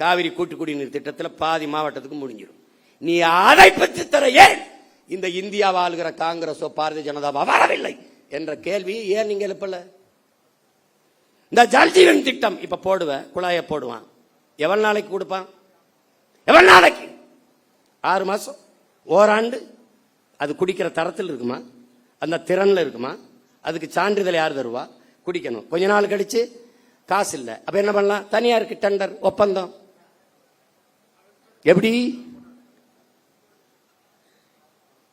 காவிரி கூட்டு குடிநீர் திட்டத்தில் பாதி மாவட்டத்துக்கு முடிஞ்சிடும். நீ அதை பெற்று தர ஏன் இந்த இந்தியா வாழ்கிற காங்கிரஸோ பாரதிய ஜனதாவோ வரவில்லை என்ற கேள்வி ஏன் நீங்க எழுப்பல? இந்த ஜல்ஜீவன் திட்டம் இப்ப போடுவேன், குழாய போடுவான். எவ்வளவு நாளைக்கு கொடுப்பான்? எவ்வளவு நாளைக்கு? 6 மாசம், ஓராண்டு. அது குடிக்கிற தரத்தில் இருக்குமா? அந்த திறன்ல இருக்குமா? அதுக்கு சான்றிதழ் யார் தருவா? குடிக்கணும். கொஞ்ச நாள் கழிச்சு காசு இல்ல, அப்ப என்ன பண்ணலாம்? தனியாருக்கு டெண்டர், ஒப்பந்தம். எப்படி?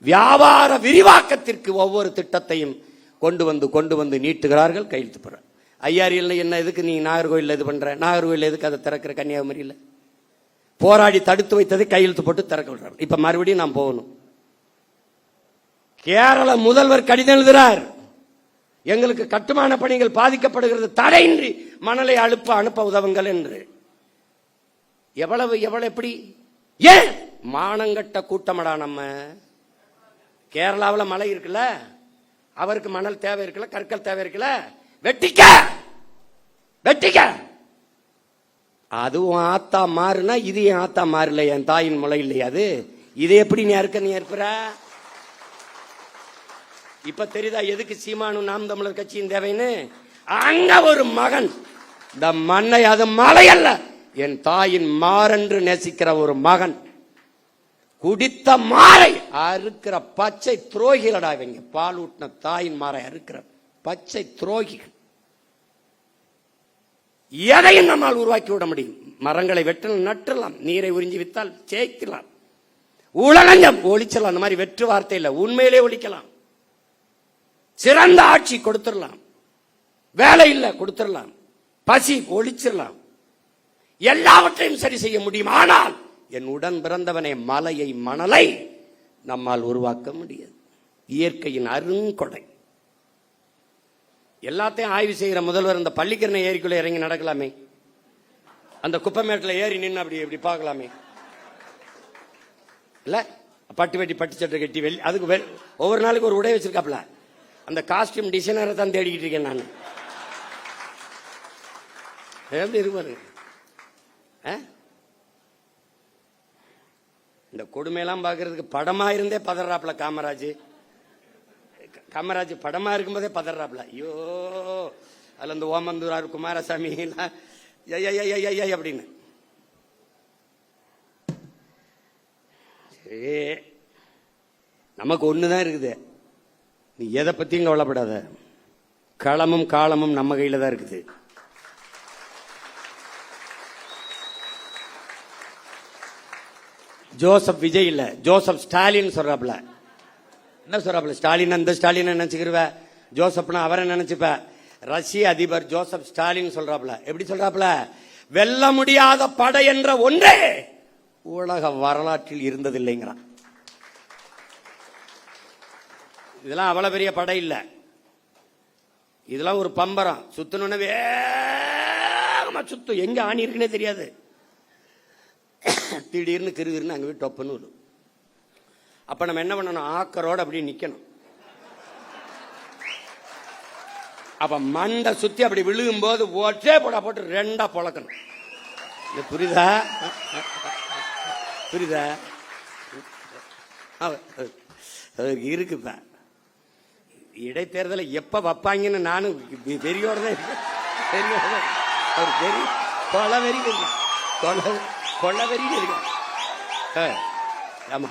வியாபார விரிவாக்கத்திற்கு ஒவ்வொரு திட்டத்தையும் கொண்டு வந்து நீட்டுகிறார்கள், கையெழுத்து போற. ஐயாரியில் என்ன எதுக்கு நீ நாகர்கோவில் இது பண்ற? நாகர்கோவில் எதுக்கு அதை திறக்கிற? கன்னியாகுமரியில் போராடி தடுத்து வைத்ததை கையெழுத்து போட்டு திறக்க விடுறாங்க. இப்ப மறுபடியும் நாம் போகணும். கேரள முதல்வர் கடிதம் எழுதுறார், எங்களுக்கு கட்டுமான பணிகள் பாதிக்கப்படுகிறது, தடையின்றி மணலை அனுப்ப உதவுங்கள் என்று. எவ்வளவு எப்படி ஏன் மானங்கட்ட கூட்டமடா நம்ம. கேரளாவில் மழை இருக்குல்ல, அவருக்கு மணல் தேவை இருக்குல்ல, கற்கள் தேவை இருக்குல்ல, வெட்டிக்க. அதுவும் ஆத்தா மாறுனா இது என் ஆத்தா மாறல, என் தாயின் முளை இல்லையா அது. இதை எப்படி நீ ஏற்புற? இப்ப தெரியுதா எதுக்கு சீமானு நாம் தமிழர் கட்சியின் தேவைன்னு? அங்க ஒரு மகன் இந்த மண்ணை, அது மலை அல்ல, என் தாயின் மாறென்று நேசிக்கிற ஒரு மகன் குடித்த மாறை அறுக்கிற பச்சை துரோகிகளடா இவங்க. பால் ஊட்டின தாயின் மாறை அறுக்கிற பச்சை துரோகிகள். எதையும் நம்மால் உருவாக்கி விட முடியும். மரங்களை வெட்டலாம், நட்டலாம், நீரை உறிஞ்சி வித்தால் ஜெயிக்கலாம், உலகஞ்சம் ஒழிச்சலாம். அந்த மாதிரி வெற்று வார்த்தை இல்ல, உண்மையிலே ஒழிக்கலாம். சிறந்த ஆட்சி கொடுத்துடலாம், வேலை இல்ல கொடுத்துடலாம், பசி ஒழிச்சிடலாம், எல்லாவற்றையும் சரி செய்ய முடியும். ஆனால் என் உடன் பிறந்தவனே மலையை மணலை நம்மால் உருவாக்க முடியாது. இயற்கையின் அருங்கொடை. எல்லாத்தையும் ஆய்வு செய்கிற முதல்வர் இந்த பள்ளிக்கரணை ஏரிக்குள்ள இறங்கி நடக்கலாமே, அந்த குப்பைமேட்டில் ஏறி நின்று அப்படி இப்படி பார்க்கலாமே இல்ல. பட்டு வெட்டி பட்டு சட்டை கட்டி வெளி அதுக்கு ஒவ்வொரு நாளைக்கு ஒரு உடை வச்சிருக்காப்ல. அந்த காஸ்டியூம் டிசைனரை தான் தேடிக்கிட்டு இருக்கேன் நான். எப்படி இருப்பாரு இந்த கொடுமையெல்லாம் பார்க்கறதுக்கு? படமா இருந்தே பதறாப்ல காமராஜ் படமா இருக்கும்போதே பதறாப்ல. ஐயோ, அதுல இந்த ஓமந்தூரார் குமாரசாமி அப்படின்னு. நமக்கு ஒண்ணுதான் இருக்குது, நீ எதை பத்தியும் கவலைப்படாத. களமும் காலமும் நம்ம கையில தான் இருக்குது. ஜோசப் விஜய் இல்ல, ஜோசப் ஸ்டாலின் சொல்றாப்ல. என்ன சொல்றாப்ல? ஸ்டாலின் அந்த ஸ்டாலின் நினைச்சுக்கிருவ, ஜோசப்னா அவரை நினைச்சுப்ப. ரஷ்ய அதிபர் ஜோசப் ஸ்டாலின் சொல்றாப்ல. எப்படி சொல்றாப்ல? வெல்ல முடியாத படை என்ற ஒன்றே உலக வரலாற்றில் இருந்ததில்லைங்கிறான். இதெல்லாம் அவ்வளவு பெரிய படை இல்ல, இதெல்லாம் ஒரு பம்பரம். சுத்தணும்னு வேகமா சுத்தும், எங்க ஆணி இருக்குன்னே தெரியாது. திடீர்னு கிருகிருன்னு அங்கே போய் டொப்புன்னு வரும். அப்ப நம்ம என்ன பண்ணணும்? ஆக்கரோடு அப்படி நிக்கணும். அப்ப மண்டை சுத்தி அப்படி விழுகும் போது ஒற்றே போட்டு ரெண்டா பொழக்கணும். புரியுதா? இருக்குப்ப இடைத்தேர்தலை எப்ப வைப்பாங்கன்னு நானும் வெறியோட தான் இருக்கேன். கொள்ளவெறி இருக்கு. ஆமா,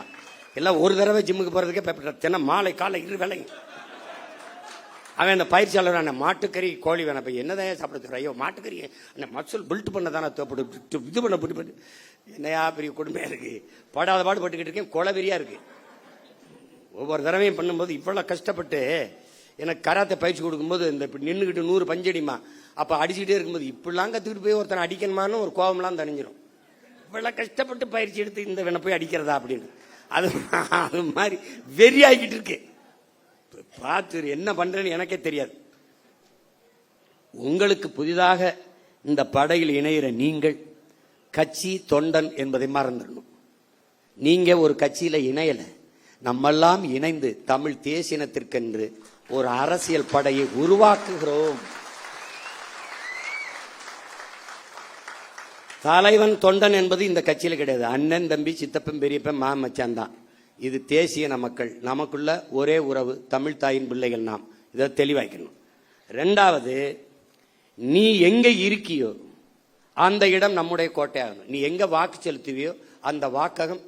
எல்லாம் ஒரு தடவை ஜிம்முக்கு போறதுக்கே தினம் மாலை காலை இரு வேலை. அவன் அந்த பயிற்சியாளர் மாட்டுக்கறி கோழி வேணாம், இப்போ என்னதான் சாப்பிட சொல்ற? ஐயோ மாட்டுக்கறி அந்த மசூல் பில்ட் பண்ண தானே இது பண்ண என்னையா பெரிய கொடுமையா இருக்கு. படாத பாடு பட்டுக்கிட்டு இருக்கேன், கொலவெறியா இருக்கு. ஒவ்வொரு தடவையும் பண்ணும்போது இவ்வளவு கஷ்டப்பட்டு எனக்கு கராத்தை பயிற்சி கொடுக்கும்போது இந்த நின்றுக்கிட்டு 100 பஞ்சடிமா அப்ப அடிச்சுக்கிட்டே இருக்கும்போது இப்படிலாம் கத்துக்கிட்டு போய் ஒருத்தனை அடிக்கணுமான்னு ஒரு கோபம்லாம் தணிஞ்சிடும். இவ்வளவு கஷ்டப்பட்டு பயிற்சி எடுத்து இந்த வேணை போய் அடிக்கிறதா அப்படின்னு அது மாதிரி வெறியாகிட்டு இருக்கு. பார்த்து என்ன பண்றேன்னு எனக்கே தெரியாது. உங்களுக்கு புதிதாக இந்த படையில் இணைகிற நீங்கள் கட்சி தொண்டன் என்பதை மறந்துடணும். நீங்க ஒரு கட்சியில இணையல, நம்மெல்லாம் இணைந்து தமிழ் தேசியனத்திற்கென்று ஒரு அரசியல் படையை உருவாக்குகிறோம். தலைவன் தொண்டன் என்பது இந்த கட்சியில கிடையாது. அண்ணன் தம்பி சித்தப்பன் பெரியப்பன் மாமச்சான் தான். இது தேசிய மக்கள், நமக்குள்ள ஒரே உறவு, தமிழ் தாயின் பிள்ளைகள் நாம். இதை தெளிவாக்கணும். ரெண்டாவது, நீ எங்க இருக்கியோ அந்த இடம் நம்முடைய கோட்டையாகணும். நீ எங்க வாக்கு செலுத்துவியோ அந்த வாக்ககம்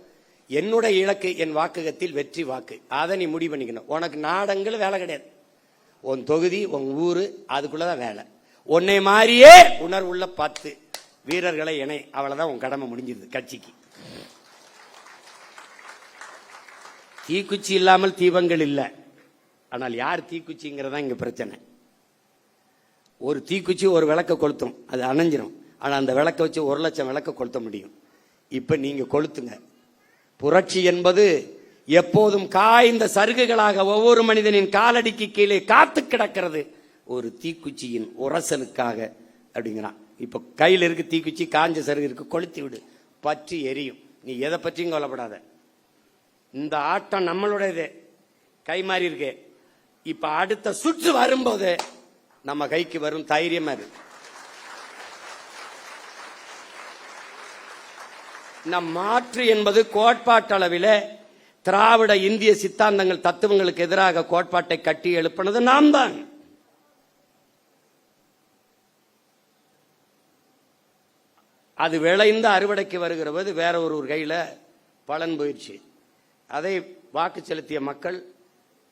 என்னுடைய இலக்கு, என் வாக்ககத்தில் வெற்றி வாக்கு. அதை நீ முடிவு பண்ணிக்கணும். உனக்கு நாடங்கள் வேலை கிடையாது. உன் தொகுதி, உன் ஊரு, அதுக்குள்ளதான் வேலை. உன்னை மாதிரியே உணர்வுள்ள 10 வீரர்களை இணை, அவ்வளவுதான் உன் கடமை முடிஞ்சிருது. கட்சிக்கு தீக்குச்சி இல்லாமல் தீபங்கள் இல்லை. ஆனால் யார் தீக்குச்சிங்கிறதா இங்க பிரச்சனை. ஒரு தீக்குச்சி ஒரு விளக்க கொளுத்தும், அது அணைஞ்சிரும். ஆனா அந்த விளக்க வச்சு 1 லட்சம் விளக்க கொளுத்த முடியும். இப்ப நீங்க கொளுத்துங்க. புரட்சி என்பது எப்போதும் காய்ந்த சருகுகளாக ஒவ்வொரு மனிதனின் காலடிக்கு கீழே காத்து கிடக்கிறது ஒரு தீக்குச்சியின் உரசலுக்காக அப்படிங்கிறான். இப்ப கையில் இருக்கு தீக்குச்சி, காஞ்ச சருகு இருக்கு, கொளுத்தி விடு, பற்றி எரியும். நீ எதை பற்றியும் கவலைப்படாத. இந்த ஆட்டம் நம்மளுடையது, கை மாறி இருக்கு. இப்ப அடுத்த சுற்று வரும்போது நம்ம கைக்கு வரும் தைரியமா இருக்கு. நம் மாற்று என்பது கோட்பாட்டளவில் திராவிட இந்திய சித்தாந்தங்கள் தத்துவங்களுக்கு எதிராக கோட்பாட்டை கட்டி எழுப்பினது நாம் தான். அது விளைந்த அறுவடைக்கு வருகிற போது வேற ஒரு கையில பலன் போயிடுச்சு. அதை வாக்கு செலுத்திய மக்கள்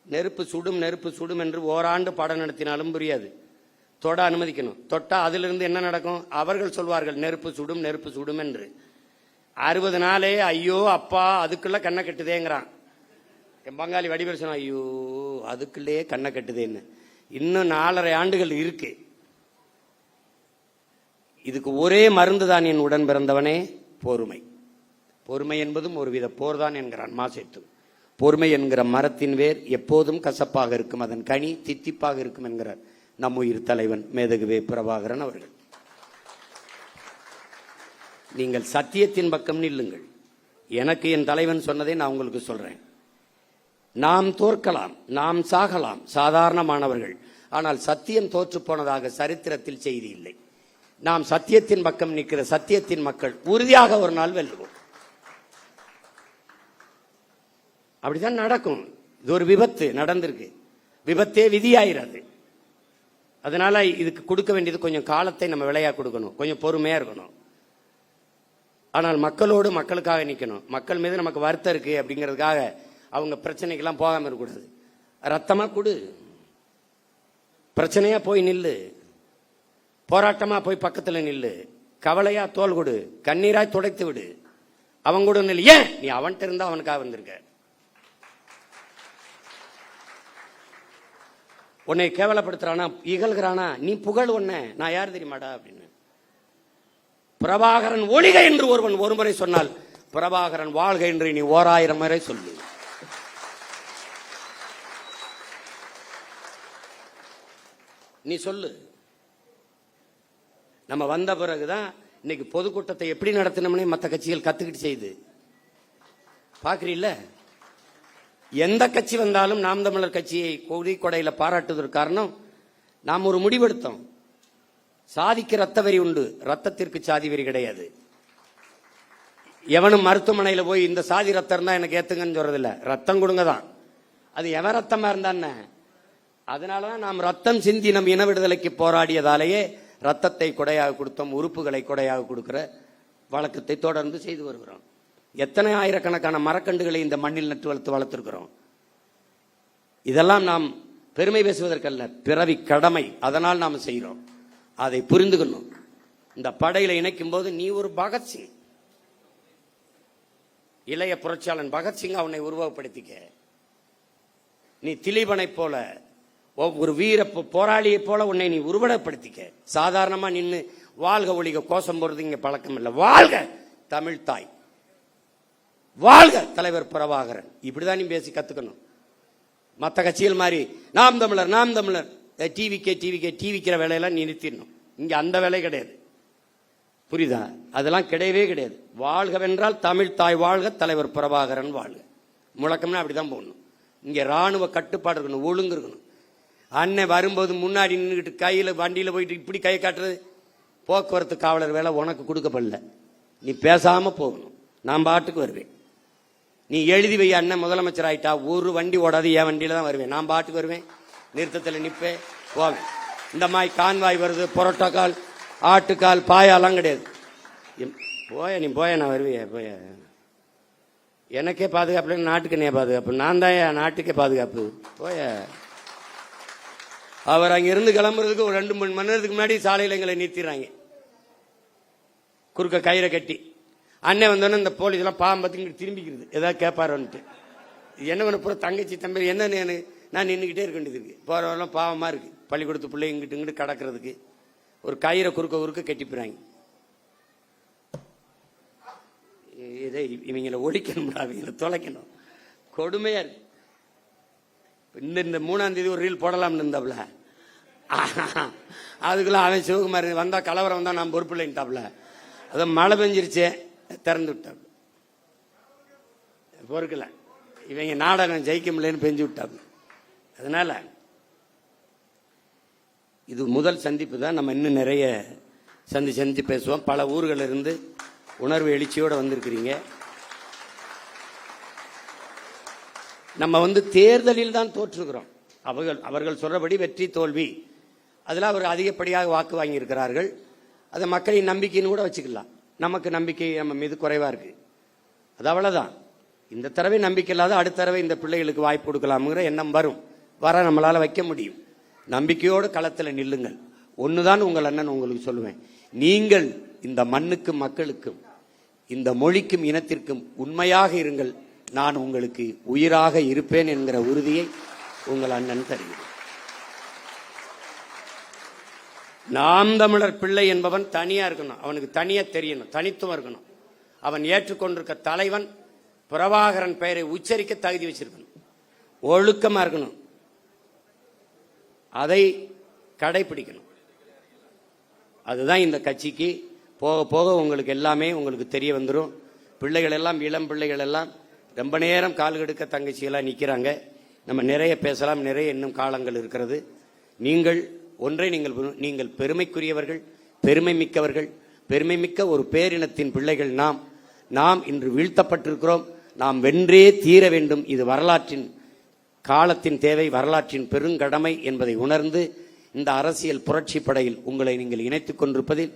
நெருப்பு சுடும் நெருப்பு சுடும் என்று ஓராண்டு பாடம் நடத்தினாலும் புரியாது. தொட அனுமதிக்கணும். தொட்டா அதிலிருந்து என்ன நடக்கும்? அவர்கள் சொல்வார்கள் நெருப்பு சுடும் நெருப்பு சுடும் என்று. 60 நாளே ஐயோ அப்பா அதுக்குள்ள கண்ணை கட்டுதேங்கிறான். என் பங்காளி வடிவேல் சொன்னா ஐயோ அதுக்குள்ளே கண்ணை கட்டுதேன்னு. இன்னும் 4.5 ஆண்டுகள் இருக்கு. இதுக்கு ஒரே மருந்து தான் என் உடன் பிறந்தவனே, பொறுமை. பொறுமை என்பதும் ஒருவித போர்தான் என்கிறான் மாசேத்து. பொறுமை என்கிற மரத்தின் வேர் எப்போதும் கசப்பாக இருக்கும், அதன் கனி தித்திப்பாக இருக்கும் என்கிறார் நம் உயிர் தலைவன் மேதகுவே பிரபாகரன் அவர்கள். நீங்கள் சத்தியத்தின் பக்கம் நில்லுங்கள். எனக்கு என் தலைவன் சொன்னதை நான் உங்களுக்கு சொல்றேன். நாம் தோற்கலாம், நாம் சாகலாம், சாதாரணமானவர்கள். ஆனால் சத்தியம் தோற்று போனதாக சரித்திரத்தில் செய்தி இல்லை. நாம் சத்தியத்தின் பக்கம் நிற்கிற சத்தியத்தின் மக்கள் உறுதியாக ஒரு நாள் வெல்லுவோம். அப்படிதான் நடக்கும். இது ஒரு விபத்து நடந்திருக்கு, விபத்தே விதியாயிராது. அதனால இதுக்கு கொடுக்க வேண்டியது கொஞ்சம் காலத்தை நம்ம விலையா கொடுக்கணும், கொஞ்சம் பொறுமையா இருக்கணும். ஆனால் மக்களோடு மக்களுக்காக நிற்கணும். மக்கள் மீது நமக்கு வருத்தம் இருக்கு அப்படிங்கிறதுக்காக அவங்க பிரச்சனைக்கெல்லாம் போகாம இருக்கக்கூடாது. ரத்தமா கொடு, பிரச்சனையா போய் நில்லு, போராட்டமா போய் பக்கத்துல நில்லு, கவலையா தோல் கொடு, கண்ணீராய் துடைத்து விடு, அவன் கூட நில்லு. ஏன் நீ அவன்கிட்ட இருந்தா அவனுக்காக வந்திருக்க. உன்னை கேவலப்படுத்துறானா இகழ்கிறானா நீ புகழ் ஒன்ன, நான் யார் தெரியுமாடா அப்படின்னு. பிரபாகரன் ஒளிக என்று ஒருவன் ஒருமுறை சொன்னால் பிரபாகரன் வாழ்க என்று நீ 1000 முறை சொல்லு. நீ சொல்லு. நம்ம வந்த பிறகுதான் இன்னைக்கு பொதுக்கூட்டத்தை எப்படி நடத்தினோம்னே மற்ற கட்சிகள் கத்துக்கிட்டு செய்து பாக்குறீல்ல. எந்த கட்சி வந்தாலும் நாம் தமிழர் கட்சியை கொடி கொடையில பாராட்டுவதற்கு காரணம் நாம் ஒரு முடிவெடுத்தோம். சாதிக்கு ரத்த வரி உண்டு, ரத்தத்திற்கு சாதி வரி கிடையாது. எவனும் மருத்துவமனையில போய் இந்த சாதி ரத்தம் இருந்தா எனக்கு ஏத்துங்கன்னு சொல்றதில்ல, ரத்தம் கொடுங்க தான். அது எவன் ரத்தமா இருந்தான்னு. அதனாலதான் நாம் ரத்தம் சிந்தி நம் இன விடுதலைக்கு போராடியதாலேயே ரத்தத்தை கொடையாக கொடுத்தோம், உறுப்புகளை கொடையாக கொடுக்கிற வழக்கத்தை தொடர்ந்து செய்து வருகிறோம். எத்தனை ஆயிரக்கணக்கான மரக்கண்டுகளை இந்த மண்ணில் நட்டு வளர்த்திருக்கிறோம். இதெல்லாம் நாம் பெருமை பேசுவதற்கல்ல, பிறவி கடமை. அதனால் நாம் செய்கிறோம். அதை புரிந்துக்கணும். இந்த படையில இணைக்கும் போது நீ ஒரு பகத்சிங், இளைய புரட்சியாளன் பகத்சிங் அவனை உருவகப்படுத்திக்க. நீ திலீபனை போல ஒரு வீர போராளியை போல உன்னை நீ உருவகப்படுத்திக்க. சாதாரணமா நின்று வாழ்க ஒளிக கோஷம் போறது இங்க பழக்கம் இல்லை. வாழ்க தமிழ் தாய், வாழ்க தலைவர் பிரபாகரன், இப்படிதான் நீ பேசி கத்துக்கணும். மற்ற கட்சிகள் மாதிரி நாம் தமிழர் நாம் தமிழர் டிவிக்கிற வேலையெல்லாம் நீ நிறுத்திடணும். இங்க அந்த வேலை கிடையாது, புரியுதா? அதெல்லாம் கிடையவே கிடையாது. வாழ்கவென்றால் தமிழ் தாய் வாழ்க, தலைவர் பிரபாகரன் வாழ்க. முழக்கம்னா அப்படிதான் போகணும். இங்க ராணுவ கட்டுப்பாடு இருக்கணும், ஒழுங்கு இருக்கணும். அண்ணன் வரும்போது முன்னாடி நின்றுக்கிட்டு கையில வண்டியில போயிட்டு இப்படி கை காட்டுறது போக்குவரத்து காவலர் வேலை உனக்கு கொடுக்கப்படல. நீ பேசாம போகணும். நான் பாட்டுக்கு வருவேன். நீ எழுதி வை, அண்ணன் முதலமைச்சர் ஆயிட்டா ஒரு வண்டி ஓடாது, என் வண்டியில தான் வருவேன். நான் பாட்டுக்கு வருவேன், நிறுத்தத்தில் நிற்பேன், போவேன். இந்த மாதிரி கான்வாய் வருது, புரோட்டோக்கால், ஆட்டுக்கால், பாயாலாம் கிடையாது. போய நீ போய, நான் வருவேன். போய எனக்கே பாதுகாப்பு இல்லை, நாட்டுக்கு நீ பாதுகாப்பு. நான் தான் நாட்டுக்கே பாதுகாப்பு. போய அவர் அங்கிருந்து கிளம்புறதுக்கு ஒரு 2-3 மணி நேரத்துக்கு முன்னாடி சாலையில் எங்களை நிறுத்திடுறாங்க, குறுக்க கயிறை கட்டி. அண்ணன் வந்தோடனே இந்த போலீஸ் எல்லாம் பாவம் பார்த்து திரும்பிக்கிறது, ஏதாவது கேட்பாருன்ட்டு. என்ன பண்ண போற தங்கச்சி தம்பி என்ன நான் நின்றுக்கிட்டே இருக்க வேண்டியது இருக்கு. போறவெல்லாம் பாவமா இருக்கு, பள்ளிக்கூடத்து பிள்ளை இங்கிட்டு இங்கிட்டு கடக்கிறதுக்கு ஒரு கயிறை குறுக்க கட்டிப்புறாங்க. இதை இவங்களை ஒழிக்கணும்டா, இவங்களை தொலைக்கணும். கொடுமையா இருக்கு. இந்த 3ஆம் தேதி ஒரு ரீல் போடலாம்னு இருந்தாப்ல, அதுக்குள்ள அவன் சிவகுமார் வந்தா கலவரம் வந்தா நான் பொறுப்பு இல்லைன்ட்டாப்ல. அதை மழை பெஞ்சிருச்சு, திறந்து விட்டாப்ல, பொறுக்கல. இவங்க நாடகம் ஜெயிக்க முடியலன்னு பெஞ்சு விட்டாப்ல. அதனால இது முதல் சந்திப்பு தான். நம்ம இன்னும் நிறைய சந்திச்சு பேசுவோம். பல ஊர்களில் இருந்து உணர்வு எழுச்சியோட வந்திருக்கிறீங்க. நம்ம தேர்தலில் தான் தோற்றுகிறோம். அவர்கள் சொல்றபடி வெற்றி தோல்வி அதில் அவர் அதிகப்படியாக வாக்கு வாங்கி இருக்கிறார்கள். அதை மக்களின் நம்பிக்கைன்னு கூட வச்சுக்கலாம். நமக்கு நம்பிக்கை நம்ம மீது குறைவா இருக்கு, அது அவ்வளவுதான். இந்த தடவை நம்பிக்கை இல்லாத அடுத்த தடவை இந்த பிள்ளைகளுக்கு வாய்ப்பு கொடுக்கலாம்ங்கிற எண்ணம் வர நம்மளால வைக்க முடியும். நம்பிக்கையோடு களத்தில் நில்லுங்கள். ஒண்ணுதான் உங்கள் அண்ணன் உங்களுக்கு சொல்லுவேன், நீங்கள் இந்த மண்ணுக்கும் மக்களுக்கும் இந்த மொழிக்கும் இனத்திற்கும் உண்மையாக இருங்கள். நான் உங்களுக்கு உயிராக இருப்பேன் என்கிற உறுதியை உங்கள் அண்ணன் தருகிறேன். நாம் தமிழர் பிள்ளை என்பவன் தனியா இருக்கணும், அவனுக்கு தனியா தெரியணும், தனித்துவம் இருக்கணும். அவன் ஏற்றுக்கொண்டிருக்க தலைவன் பிரபாகரன் பெயரை உச்சரிக்க தகுதி வச்சிருக்கணும், ஒழுக்கமா இருக்கணும், அதை கடைபிடிக்கணும். அதுதான் இந்த கட்சிக்கு போக போக உங்களுக்கு எல்லாமே உங்களுக்கு தெரிய வந்துடும். பிள்ளைகள் எல்லாம், இளம் பிள்ளைகள் எல்லாம் ரொம்ப நேரம் கால் கெடுக்க தங்கச்சியெல்லாம் நிற்கிறாங்க. நம்ம நிறைய பேசலாம், நிறைய இன்னும் காலங்கள் இருக்கிறது. நீங்கள் பெருமைக்குரியவர்கள், பெருமை மிக்கவர்கள், பெருமை மிக்க ஒரு பேரினத்தின் பிள்ளைகள். நாம் இன்று வீழ்த்தப்பட்டிருக்கிறோம். நாம் வென்றே தீர வேண்டும். இது வரலாற்றின் காலத்தின் தேவை, வரலாற்றின் பெருங்கடமை என்பதை உணர்ந்து இந்த அரசியல் புரட்சி படையில் உங்களை நீங்கள் இணைத்துக் கொண்டிருப்பதில்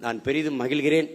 நான் பெரிதும் மகிழ்கிறேன்.